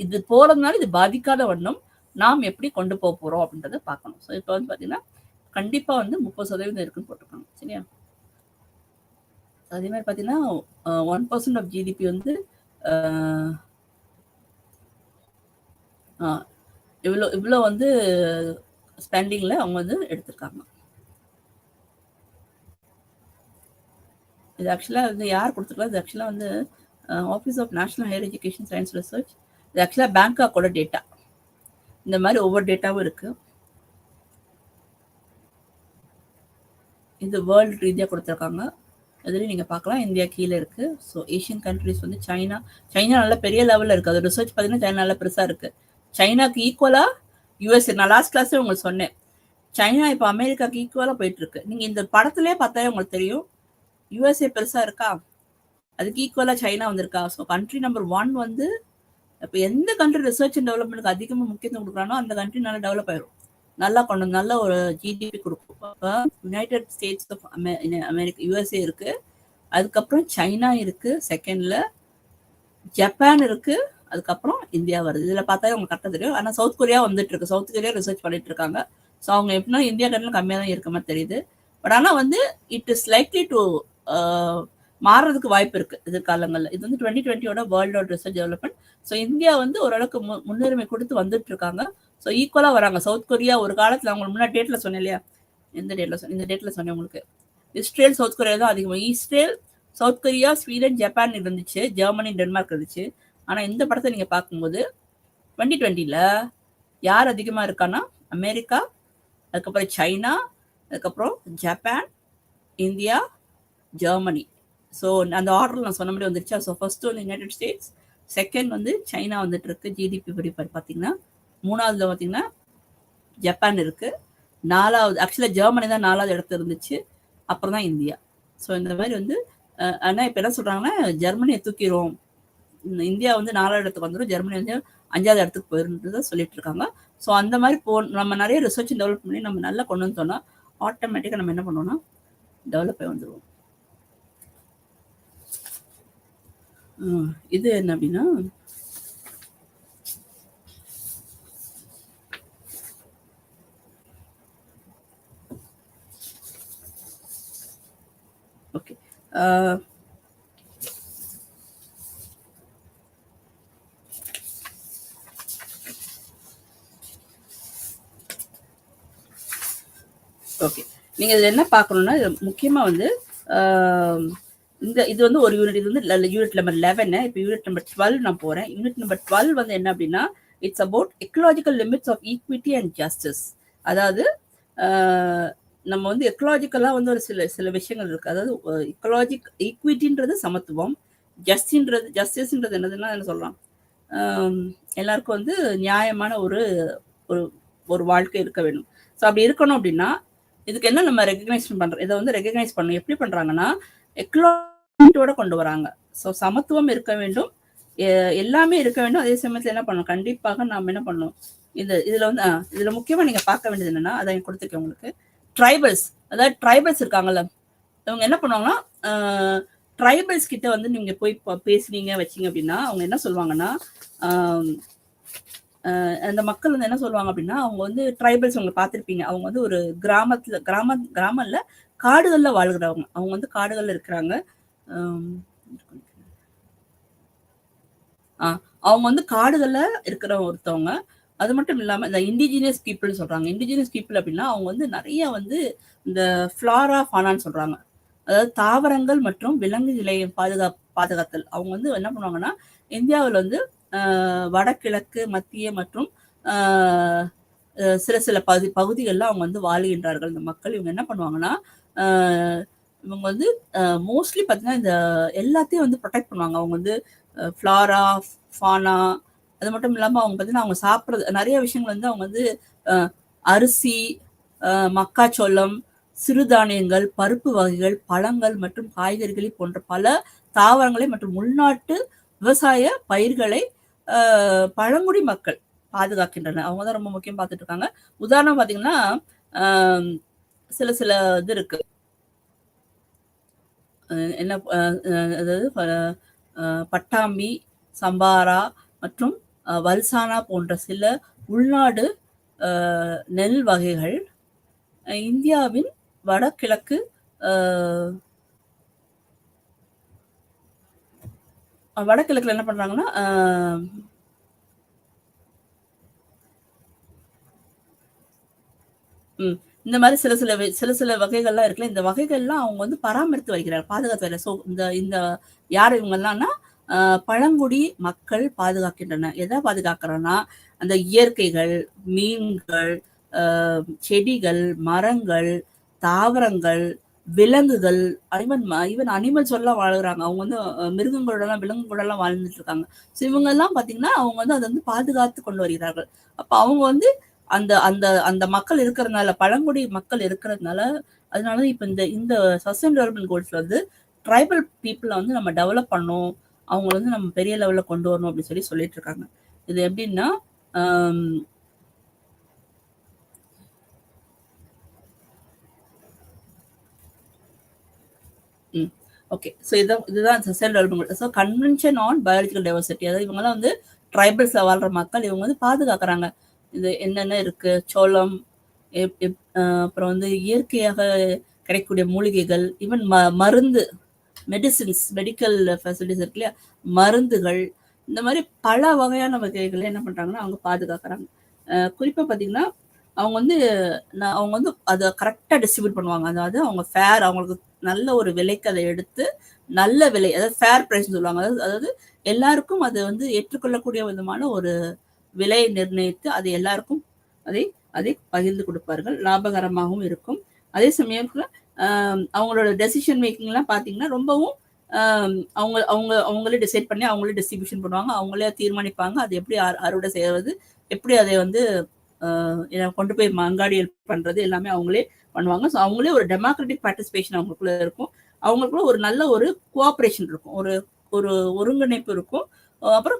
இது போகிறதுனால இது பாதிக்காத வண்ணம் நாம் எப்படி கொண்டு போக போகிறோம் அப்படின்றத பார்க்கணும். ஸோ இப்போ வந்து பார்த்தீங்கன்னா கண்டிப்பாக வந்து 30% இருக்குன்னு போட்டிருக்காங்க. சரியா? அதே மாதிரி பார்த்தீங்கன்னா 1% ஆஃப் ஜிடிபி வந்து இவ்வளோ வந்து ஸ்பெண்டிங்கில் அவங்க வந்து எடுத்திருக்காங்க. இது ஆக்சுவலாக வந்து யார் கொடுத்துருக்கலாம், இது ஆக்சுவலாக வந்து office of national higher education science research. இது ஆக்சுவலாக பேங்காக்கோட டேட்டா. இந்த மாதிரி ஒவ்வொரு டேட்டாவும் இருக்கு. இது வேர்ல்டு ரீதியாக கொடுத்துருக்காங்க. இதுலேயும் நீங்கள் பார்க்கலாம், இந்தியா கீழே இருக்குது. ஸோ ஏஷியன் கண்ட்ரிஸ் வந்து சைனா நல்ல பெரிய லெவலில் இருக்குது. அது ரிசர்ச் பார்த்தீங்கன்னா சைனா நல்லா பெருசாக இருக்குது. சைனாக்கு ஈக்குவலாக யூஎஸ்ஏ, நான் லாஸ்ட் கிளாஸே உங்களுக்கு சொன்னேன், சைனா இப்போ அமெரிக்காவுக்கு ஈக்குவலாக போயிட்டுருக்கு. நீங்கள் இந்த படத்துலேயே பார்த்தாலே உங்களுக்கு தெரியும், யூஎஸ்ஏ பெருசாக இருக்கா, அதுக்கு ஈக்குவலாக சைனா வந்திருக்கா. ஸோ கண்ட்ரி நம்பர் 1 வந்து இப்போ எந்த கண்ட்ரி ரிசர்ச் அண்ட் டெவலப்மெண்ட்டுக்கு அதிகமாக முக்கியத்துவம் கொடுக்குறானோ அந்த கண்ட்ரி நல்லா டெவலப் ஆயிடும், நல்லா நல்ல ஒரு ஜிடிபி கொடுக்கும். இப்போ United States of America, USA இருக்கு, அதுக்கப்புறம் சைனா இருக்கு, செகண்ட்ல ஜப்பான் இருக்கு, அதுக்கப்புறம் இந்தியா வருது. இதில் பார்த்தா உங்களுக்கு கரெக்டாக தெரியும். ஆனால் சவுத் கொரியா வந்துட்டு இருக்கு, சவுத் கொரியா ரிசர்ச் பண்ணிட்டு இருக்காங்க. ஸோ அவங்க எப்படின்னா இந்தியா கண்ட்ரில கம்மியாக தான் இருக்க மாதிரி தெரியுது. பட் ஆனால் வந்து இட் இஸ் லைக்லி டு மாறுறதுக்கு வாய்ப்பு இருக்கு எதிர்காலங்களில். இது வந்து 2020 வேர்ல்டோட ரிசர்ச் டெவலப்மெண்ட். ஸோ இந்தியா வந்து ஓரளவுக்கு முன்னுரிமை கொடுத்து வந்துட்டு இருக்காங்க. ஸோ ஈக்குவலாக வராங்க. சவுத் கொரியா ஒரு காலத்தில் அவங்களுக்கு முன்னாடி டேட்டில் சொன்னேன் இல்லையா, எந்த டேட்டில் சொன்னேன், இந்த டேட்டில் சொன்னேன் உங்களுக்கு. இஸ்ரேல் சவுத் கொரியா தான் அதிகமாக. Israel South Korea Sweden Japan இருந்துச்சு, ஜெர்மனி டென்மார்க் இருந்துச்சு. ஆனால் இந்த படத்தை நீங்கள் பார்க்கும்போது 2020 யார் அதிகமாக இருக்கான்னா அமெரிக்கா, அதுக்கப்புறம் சைனா, அதுக்கப்புறம் ஜப்பான், இந்தியா, ஜெர்மனி. ஸோ அந்த ஆர்டர் நான் சொன்ன மாதிரி வந்துருச்சா. ஸோ ஃபர்ஸ்ட் வந்து யுனைடெட் ஸ்டேட்ஸ், செகண்ட் வந்து சைனா வந்துட்டு இருக்கு ஜிடிபி படி பார்த்தீங்கன்னா. மூணாவதுல பார்த்தீங்கன்னா ஜப்பான் இருக்கு. நாலாவது ஆக்சுவலாக ஜெர்மனி தான் 4வது இடத்துல இருந்துச்சு, அப்புறம் தான் இந்தியா. ஸோ இந்த மாதிரி வந்து ஆனால் இப்போ என்ன சொல்கிறாங்கன்னா ஜெர்மனியை தூக்கிடுவோம், இந்தியா வந்து 4வது இடத்துக்கு வந்துடும், ஜெர்மனி வந்து 5வது இடத்துக்கு போயிருந்ததை சொல்லிட்டு இருக்காங்க. ஸோ அந்த மாதிரி நம்ம நிறைய ரிசர்ச் டெவலப் பண்ணி நம்ம நல்லா கொண்டு வந்தோம்னா ஆட்டோமேட்டிக்காக நம்ம என்ன பண்ணோம்னா டெவலப் ஆகி வந்துடுவோம். இது என்ன அப்படின்னா ஓகே ஓகே நீங்கள் இதில் என்ன பார்க்கணுன்னா முக்கியமாக வந்து இது வந்து ஒரு யூனிட், இது வந்து யூனிட் நம்பர் 11. இப்போ யூனிட் நம்பர் 12 நான் போகிறேன். யூனிட் நம்பர் 12 வந்து என்ன அப்படின்னா it's about ecological limits of equity and justice. அதாவது நம்ம வந்து எக்கலாஜிக்கலாக வந்து ஒரு சில விஷயங்கள் இருக்குது. அதாவது ஈக்விட்டின்றது சமத்துவம், ஜஸ்டிஸ்ன்றது என்னதுன்னா என்ன சொல்லலாம், எல்லாருக்கும் வந்து நியாயமான ஒரு ஒரு வாழ்க்கை இருக்க வேண்டும். ஸோ அப்படி இருக்கணும் அப்படின்னா இதுக்கு என்ன நம்ம ரெகக்னைஸ் பண்ணுறோம், இதை வந்து ரெகக்னைஸ் பண்ணணும். எப்படி பண்ணுறாங்கன்னா எக்கலாஜியோட கொண்டு வராங்க. ஸோ சமத்துவம் இருக்க வேண்டும், எல்லாமே இருக்க வேண்டும். அதே சமயத்தில் என்ன பண்ணணும், கண்டிப்பாக நாம் என்ன பண்ணணும், இதில் வந்து இதில் முக்கியமாக நீங்கள் பார்க்க வேண்டியது என்னென்னா, அதை கொடுத்துருக்கேன் உங்களுக்கு, ட்ரைபல்ஸ். அதாவது ட்ரைபல்ஸ் இருக்காங்கல்ல, அவங்க என்ன பண்ணுவாங்கன்னா ட்ரைபல்ஸ் கிட்ட வந்து நீங்கள் போய் பேசுனீங்க வச்சிங்க அப்படின்னா அவங்க என்ன சொல்லுவாங்கன்னா, அந்த மக்கள் வந்து என்ன சொல்லுவாங்க அப்படின்னா, அவங்க வந்து ட்ரைபல்ஸ் அவங்க பார்த்துருப்பீங்க, அவங்க வந்து ஒரு கிராமம் இல்லை காடுகளில் வாழ்கிறவங்க. அவங்க வந்து காடுகளில் இருக்கிறாங்க. அவங்க வந்து காடுகளில் இருக்கிற ஒருத்தவங்க. அது மட்டும் இல்லாமல் இந்த இண்டிஜினியஸ் பீப்புள் சொல்கிறாங்க. இண்டிஜினியஸ் பீப்புள் அப்படின்னா அவங்க வந்து நிறைய வந்து இந்த ஃப்ளாரா ஃபானான்னு சொல்கிறாங்க, அதாவது தாவரங்கள் மற்றும் விலங்கு நிலையை பாதுகாத்தல். அவங்க வந்து என்ன பண்ணுவாங்கன்னா இந்தியாவில் வந்து வடகிழக்கு, மத்திய மற்றும் சில பகுதிகளில் அவங்க வந்து வாழ்கின்றார்கள் இந்த மக்கள். இவங்க என்ன பண்ணுவாங்கன்னா இவங்க வந்து மோஸ்ட்லி பார்த்தீங்கன்னா இந்த எல்லாத்தையும் வந்து ப்ரொடெக்ட் பண்ணுவாங்க. அவங்க வந்து ஃப்ளாரா ஃபானா, அது மட்டும் இல்லாமல் அவங்க பார்த்தீங்கன்னா அவங்க சாப்பிட்றது நிறைய விஷயங்கள் வந்து அவங்க வந்து அரிசி, மக்காச்சோளம், சிறுதானியங்கள், பருப்பு வகைகள், பழங்கள் மற்றும் காய்கறிகளை போன்ற பல தாவரங்களை மற்றும் உள்நாட்டு விவசாய பயிர்களை பழங்குடி மக்கள் பாதுகாக்கின்றனர். அவங்க தான் ரொம்ப முக்கியம் பார்த்துட்டு இருக்காங்க. உதாரணம் பார்த்தீங்கன்னா சில இது இருக்கு, என்ன அதாவது பட்டாம்பி, சம்பாரா மற்றும் வல்சானா போன்ற சில உள்நாடு நெல் வகைகள் இந்தியாவின் வடகிழக்கு வடகிழக்குல என்ன பண்றாங்கன்னா இந்த மாதிரி சில வகைகள்லாம் இருக்குல்ல, இந்த வகைகள்லாம் அவங்க வந்து பராமரித்து வருகிறார், பாதுகாத்து வருகிறார். ஸோ இந்த யார் இவங்கெல்லாம்னா பழங்குடி மக்கள் பாதுகாக்கின்றன. எதை பாதுகாக்கிறோன்னா அந்த இயற்கைகள், மீன்கள், செடிகள், மரங்கள், தாவரங்கள், விலங்குகள், ஈவன் அனிமல்ஸ் எல்லாம் வாழ்கிறாங்க. அவங்க வந்து விலங்குகளோடலாம் வாழ்ந்துட்டு இருக்காங்க. ஸோ இவங்கெல்லாம் பார்த்தீங்கன்னா அவங்க வந்து அதை வந்து பாதுகாத்து கொண்டு வருகிறார்கள். அப்போ அவங்க வந்து அந்த அந்த அந்த மக்கள் இருக்கிறதுனால, பழங்குடி மக்கள் இருக்கிறதுனால, அதனால இப்போ இந்த சஸ்டைன் டெவலப்மெண்ட் கோல்ஸ்ல வந்து ட்ரைபல் பீப்புளை வந்து நம்ம டெவலப் பண்ணணும், அவங்கள வந்து நம்ம பெரிய லெவலில் கொண்டு வரணும் அப்படின்னு சொல்லிட்டு இருக்காங்க. இது எப்படின்னா ஓகே. ஸோ இதுதான் sustain development. So convention on biological diversity, அதாவது இவங்கெல்லாம் வந்து ட்ரைபல்ஸில் வாழ்கிற மக்கள், இவங்க வந்து பாதுகாக்கிறாங்க. இது என்னென்ன இருக்கு, சோளம், அப்புறம் வந்து இயற்கையாக கிடைக்கக்கூடிய மூலிகைகள், ஈவன் மருந்து, மெடிக்கல் ஃபெசிலிட்டிஸ் இருக்கு இல்லையா, மருந்துகள், இந்த மாதிரி பல வகையான வகைகளை என்ன பண்றாங்கன்னா அவங்க பாதுகாக்கிறாங்க. குறிப்பா பாத்தீங்கன்னா அவங்க வந்து அவங்க வந்து அதை கரெக்டா டிஸ்ட்ரிபியூட் பண்ணுவாங்க. அதாவது அவங்க ஃபேர், அவங்களுக்கு நல்ல ஒரு விலைக்கு அதை எடுத்து நல்ல விலை, அதாவது ஃபேர் பிரைஸ் சொல்லுவாங்க. அதாவது எல்லாருக்கும் அது வந்து ஏற்றுக்கொள்ளக்கூடிய விதமான ஒரு விலை நிர்ணயித்து அதை எல்லாருக்கும் அதை அதை பகிர்ந்து கொடுப்பார்கள். லாபகரமாகவும் இருக்கும். அதே சமயத்துல அவங்களோட டெசிஷன் மேக்கிங் எல்லாம் பாத்தீங்கன்னா ரொம்பவும் அவங்க அவங்க அவங்களே டிசைட் பண்ணி அவங்களே டிஸ்ட்ரிபியூஷன் பண்ணுவாங்க. அவங்களே தீர்மானிப்பாங்க அது எப்படி அறுவடை செய்வது, எப்படி அதை வந்து கொண்டு போய் அங்காடியில் பண்றது எல்லாமே அவங்களே பண்ணுவாங்க. ஸோ அவங்களே ஒரு டெமோக்ராட்டிக் பார்ட்டிசிபேஷன் அவங்களுக்குள்ள இருக்கும். அவங்களுக்குள்ள ஒரு நல்ல ஒரு கோஆப்ரேஷன் இருக்கும், ஒரு ஒரு ஒருங்கிணைப்பு இருக்கும். அப்புறம்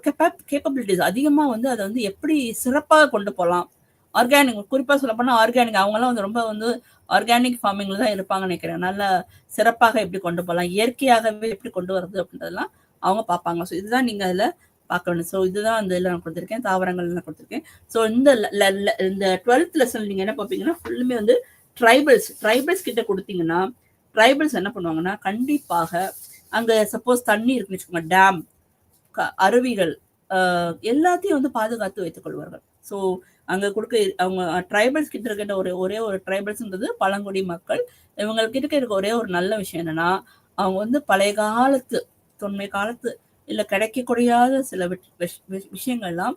கேப்பபிலிட்டிஸ் அதிகமா வந்து அதை வந்து எப்படி சிறப்பாக கொண்டு போகலாம். ஆர்கானிக், குறிப்பா சொல்ல போனா ஆர்கானிக், அவங்கெல்லாம் வந்து ரொம்ப வந்து ஆர்கானிக் ஃபார்மிங்ல தான் இருப்பாங்கன்னு நினைக்கிறேன். நல்லா சிறப்பாக எப்படி கொண்டு போகலாம், இயற்கையாகவே எப்படி கொண்டு வரது அப்படின்றதெல்லாம் அவங்க பார்ப்பாங்க. ஸோ இதுதான் நீங்க அதுல பார்க்க வேணும். ஸோ இதுதான் அந்த இதில் நான் கொடுத்துருக்கேன், தாவரங்கள் நான் கொடுத்துருக்கேன். ஸோ இந்த 12th லெசன் நீங்க என்ன பார்ப்பீங்கன்னா ஃபுல்லுமே வந்து ட்ரைபல்ஸ் கிட்ட கொடுத்தீங்கன்னா ட்ரைபல்ஸ் என்ன பண்ணுவாங்கன்னா கண்டிப்பாக அங்க சப்போஸ் தண்ணி இருக்குன்னு வச்சுக்கோங்க, டேம், அருவிகள் எல்லாத்தையும் வந்து பாதுகாத்து வைத்துக் கொள்வார்கள். ஸோ அங்க கொடுக்க அவங்க ட்ரைபல்ஸ் கிட்ட இருக்கின்ற ஒரே ஒரு ட்ரைபல்ஸ்ன்றது பழங்குடி மக்கள். இவங்க கிட்ட இருக்க ஒரே ஒரு நல்ல விஷயம் என்னன்னா அவங்க வந்து பழைய காலத்து, தொன்மை காலத்து இல்ல கிடைக்கக்கூடியாத சில விஷயங்கள்லாம்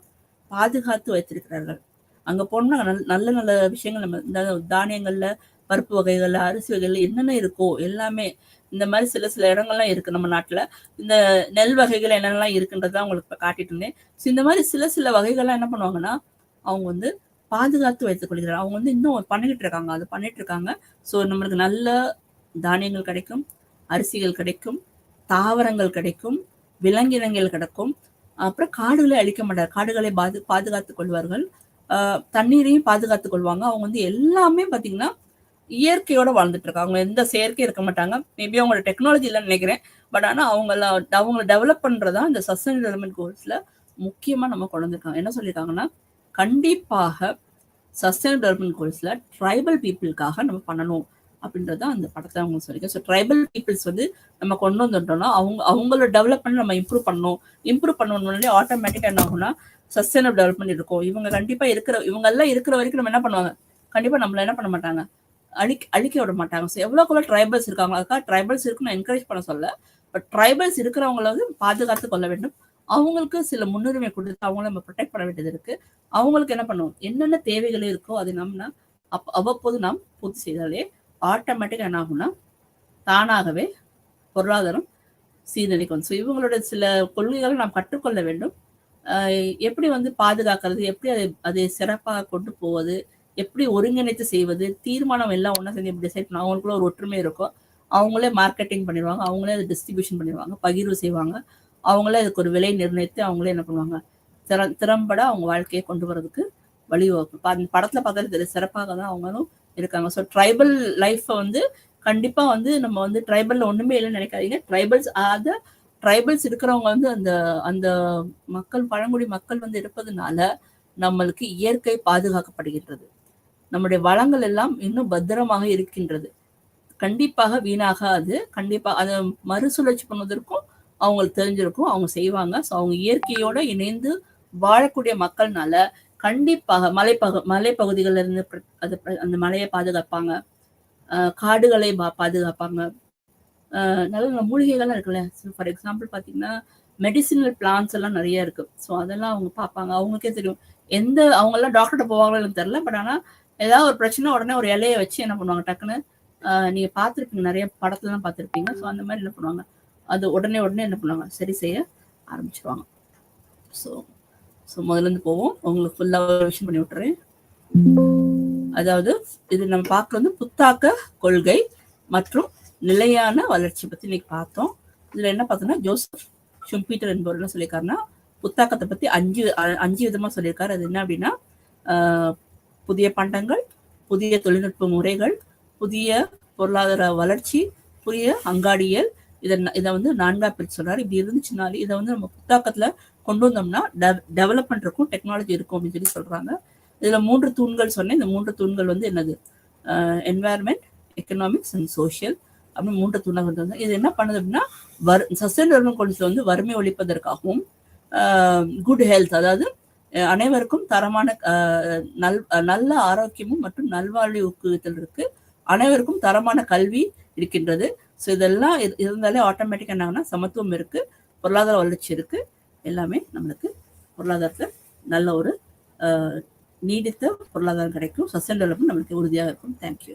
பாதுகாத்து வைத்திருக்கிறார்கள். அங்க போனா நல்ல நல்ல விஷயங்கள், நம்ம இந்த தானியங்கள்ல, பருப்பு வகைகள்ல, அரிசி வகைகள்ல என்னென்ன இருக்கோ எல்லாமே இந்த மாதிரி சில இடங்கள்லாம் இருக்கு நம்ம நாட்டுல. இந்த நெல் வகைகள் என்னென்னலாம் இருக்குன்றதான் உங்களுக்கு இப்ப காட்டிட்டு இருந்தேன். ஸோ இந்த மாதிரி சில வகைகள்லாம் என்ன பண்ணுவாங்கன்னா அவங்க வந்து பாதுகாத்து வைத்துக் கொள்கிறார். அவங்க வந்து இன்னும் பண்ணிட்டு இருக்காங்க. ஸோ நம்மளுக்கு நல்ல தானியங்கள் கிடைக்கும், அரிசிகள் கிடைக்கும், தாவரங்கள் கிடைக்கும், விலங்கினங்கள் கிடைக்கும். அப்புறம் காடுகளை அழிக்க மாட்டார், காடுகளை பாதுகாத்துக் கொள்வார்கள். தண்ணீரையும் பாதுகாத்துக் கொள்வாங்க. அவங்க வந்து எல்லாமே பாத்தீங்கன்னா இயற்கையோட வாழ்ந்துட்டு இருக்காங்க. அவங்க எந்த செயற்கையும் இருக்க மாட்டாங்க. மேபி அவங்களோட டெக்னாலஜி இல்லைன்னு நினைக்கிறேன். பட் ஆனா அவங்க டெவலப் பண்றதா இந்த சஸ்டைனபிள் டெவலப்மெண்ட் கோல்ஸ்ல முக்கியமா நம்ம கொண்டு வந்திருக்காங்க. என்ன சொல்லியிருக்காங்கன்னா கண்டிப்பாக சஸ்டைனபிள் டெவலப்மெண்ட் கோல்ஸ்ல ட்ரைபல் பீப்புளுக்காக நம்ம பண்ணணும் அப்படின்றத அந்த படத்தை அவங்க சொல்லியிருக்கேன். ஸோ ட்ரைபல் பீப்புள்ஸ் வந்து நம்ம கொண்டு வந்துட்டோம்னா அவங்களோட டெவலப்மெண்ட் நம்ம இம்ப்ரூவ் பண்ணணும்னாலே ஆட்டோமேட்டிக்கா என்ன ஆகும்னா சஸ்டைனபிள் டெவலப்மெண்ட் இருக்கும். இவங்க கண்டிப்பா இவங்க எல்லாம் இருக்கிற வரைக்கும் நம்ம என்ன பண்ணுவாங்க, கண்டிப்பா நம்மள என்ன பண்ண மாட்டாங்க, அழிக்க விட மாட்டாங்க. ஸோ எவ்வளோக்குள்ள ட்ரைபல்ஸ் இருக்காங்க, அதுக்காக ட்ரைபல்ஸ் இருக்குன்னு என்கரேஜ் பண்ண சொல்ல, பட் ட்ரைபல்ஸ் இருக்கிறவங்கள வந்து பாதுகாத்து கொள்ள வேண்டும். அவங்களுக்கு சில முன்னுரிமை கொடுத்து அவங்கள நம்ம ப்ரொடெக்ட் பண்ண வேண்டியது இருக்கு. அவங்களுக்கு என்ன பண்ணுவோம், என்னென்ன தேவைகள் இருக்கோ அதை நம்ம அவ்வப்போது நாம் பூர்த்தி செய்தாலே ஆட்டோமேட்டிக்கா என்ன ஆகும்னா தானாகவே பொருளாதாரம் சீரழிக்கும். ஸோ இவங்களோட சில கொள்கைகளை நாம் கற்றுக்கொள்ள வேண்டும். எப்படி வந்து பாதுகாக்கிறது, எப்படி அதை சிறப்பாக கொண்டு போவது, எப்படி ஒருங்கிணைத்து செய்வது, தீர்மானம் எல்லாம் ஒன்றா சேர்ந்து எப்படி டிசைட் பண்ண, அவங்களுக்குள்ள ஒரு ஒற்றுமை இருக்கும். அவங்களே மார்க்கெட்டிங் பண்ணிடுவாங்க, அவங்களே அதை டிஸ்ட்ரிபியூஷன் பண்ணிடுவாங்க, பகிர்வு செய்வாங்க, அவங்களே அதுக்கு ஒரு விலை நிர்ணயித்து அவங்களே என்ன பண்ணுவாங்க, திறம்பட அவங்க வாழ்க்கையை கொண்டு வரதுக்கு வழிவகுக்கும். அந்த படத்துல பார்த்தாலே சிறப்பாக தான் அவங்களும் இருக்காங்க. ஸோ ட்ரைபல் லைஃப்பை வந்து கண்டிப்பா வந்து நம்ம வந்து ட்ரைபல்ல ஒண்ணுமே இல்லைன்னு நினைக்காதீங்க. ட்ரைபல்ஸ் இருக்கிறவங்க வந்து அந்த மக்கள், பழங்குடி மக்கள் வந்து இருப்பதுனால நம்மளுக்கு இயற்கை பாதுகாக்கப்படுகின்றது. நம்முடைய வளங்கள் எல்லாம் இன்னும் பத்திரமாக இருக்கின்றது. கண்டிப்பாக வீணாகாது. கண்டிப்பா அதை மறுசுழற்சி பண்ணுவதற்கும் அவங்களுக்கு தெரிஞ்சிருக்கும், அவங்க செய்வாங்க. ஸோ அவங்க இயற்கையோட இணைந்து வாழக்கூடிய மக்கள்னால கண்டிப்பாக மலைப்பகுதிகளில் இருந்து அந்த மலையை பாதுகாப்பாங்க, காடுகளை பாதுகாப்பாங்க. நல்ல நல்ல மூலிகைகள்லாம் இருக்குல்ல. ஃபார் எக்ஸாம்பிள் பார்த்தீங்கன்னா மெடிசினல் பிளான்ஸ் எல்லாம் நிறைய இருக்கு. ஸோ அதெல்லாம் அவங்க பார்ப்பாங்க. அவங்களுக்கே தெரியும் அவங்கெல்லாம் டாக்டர்கிட்ட போவாங்களோ எனக்கு தெரியல. பட் ஆனால் ஏதாவது ஒரு பிரச்சனை உடனே ஒரு இலையை வச்சு என்ன பண்ணுவாங்க, டக்குன்னு நீங்க பார்த்துருப்பீங்க, நிறைய படத்துலலாம் பார்த்துருப்பீங்க. ஸோ அந்த மாதிரி என்ன பண்ணுவாங்க, அது உடனே என்ன பண்ணுவாங்க, சரி செய்ய ஆரம்பிச்சிருவாங்க. ஸோ முதல்ல இருந்து போவோம், உங்களுக்கு ஃபுல்லாக ஒரு விஷயம் பண்ணி விட்டுறேன். அதாவது இது நம்ம பார்க்க வந்து புத்தாக்க கொள்கை மற்றும் நிலையான வளர்ச்சி பத்தி இன்னைக்கு பார்த்தோம். இதுல என்ன பார்த்தோம்னா ஜோசப் ஷும்பீட்டர் என்பவர் என்ன சொல்லியிருக்காருன்னா புத்தாக்கத்தை பத்தி அஞ்சு விதமா சொல்லியிருக்காரு. அது என்ன அப்படின்னா புதிய பண்டங்கள், புதிய தொழில்நுட்ப முறைகள், புதிய பொருளாதார வளர்ச்சி, புதிய அங்காடியல், இதை வந்து 4ஆ பிரிச்சு சொல்றாரு. இப்படி இருந்துச்சுனாலே இதை வந்து நம்ம புத்தாக்கத்துல கொண்டு வந்தோம்னா டெவலப்மெண்ட் இருக்கும், டெக்னாலஜி இருக்கும் அப்படின்னு சொல்லி சொல்றாங்க. இதுல 3 தூண்கள் சொன்னேன். இந்த 3 தூண்கள் வந்து என்னது, என்வாயர்மெண்ட், எக்கனாமிக்ஸ் அண்ட் சோஷியல் அப்படின்னு 3 தூணாக இருந்தது. இது என்ன பண்ணுது அப்படின்னா சஸ்டைன் டெவலப்மெண்ட் கோல்ஸ்ல வந்து வறுமை ஒழிப்பதற்காகவும் குட் ஹெல்த், அதாவது அனைவருக்கும் தரமான நல்ல ஆரோக்கியமும் மற்றும் நல்வாழ்வை ஊக்குவித்தல் இருக்கு. அனைவருக்கும் தரமான கல்வி இருக்கின்றது. ஸோ இதெல்லாம் இருந்தாலே ஆட்டோமேட்டிக்காக என்னாங்கன்னா சமத்துவம் இருக்கு, பொருளாதார வளர்ச்சி இருக்கு, எல்லாமே நம்மளுக்கு பொருளாதாரத்தில் நல்ல ஒரு நீடித்த பொருளாதாரம் கிடைக்கும். சஸ்டைன் டெவலப்மெண்ட் நம்மளுக்கு உறுதியாக இருக்கும். தேங்க்யூ.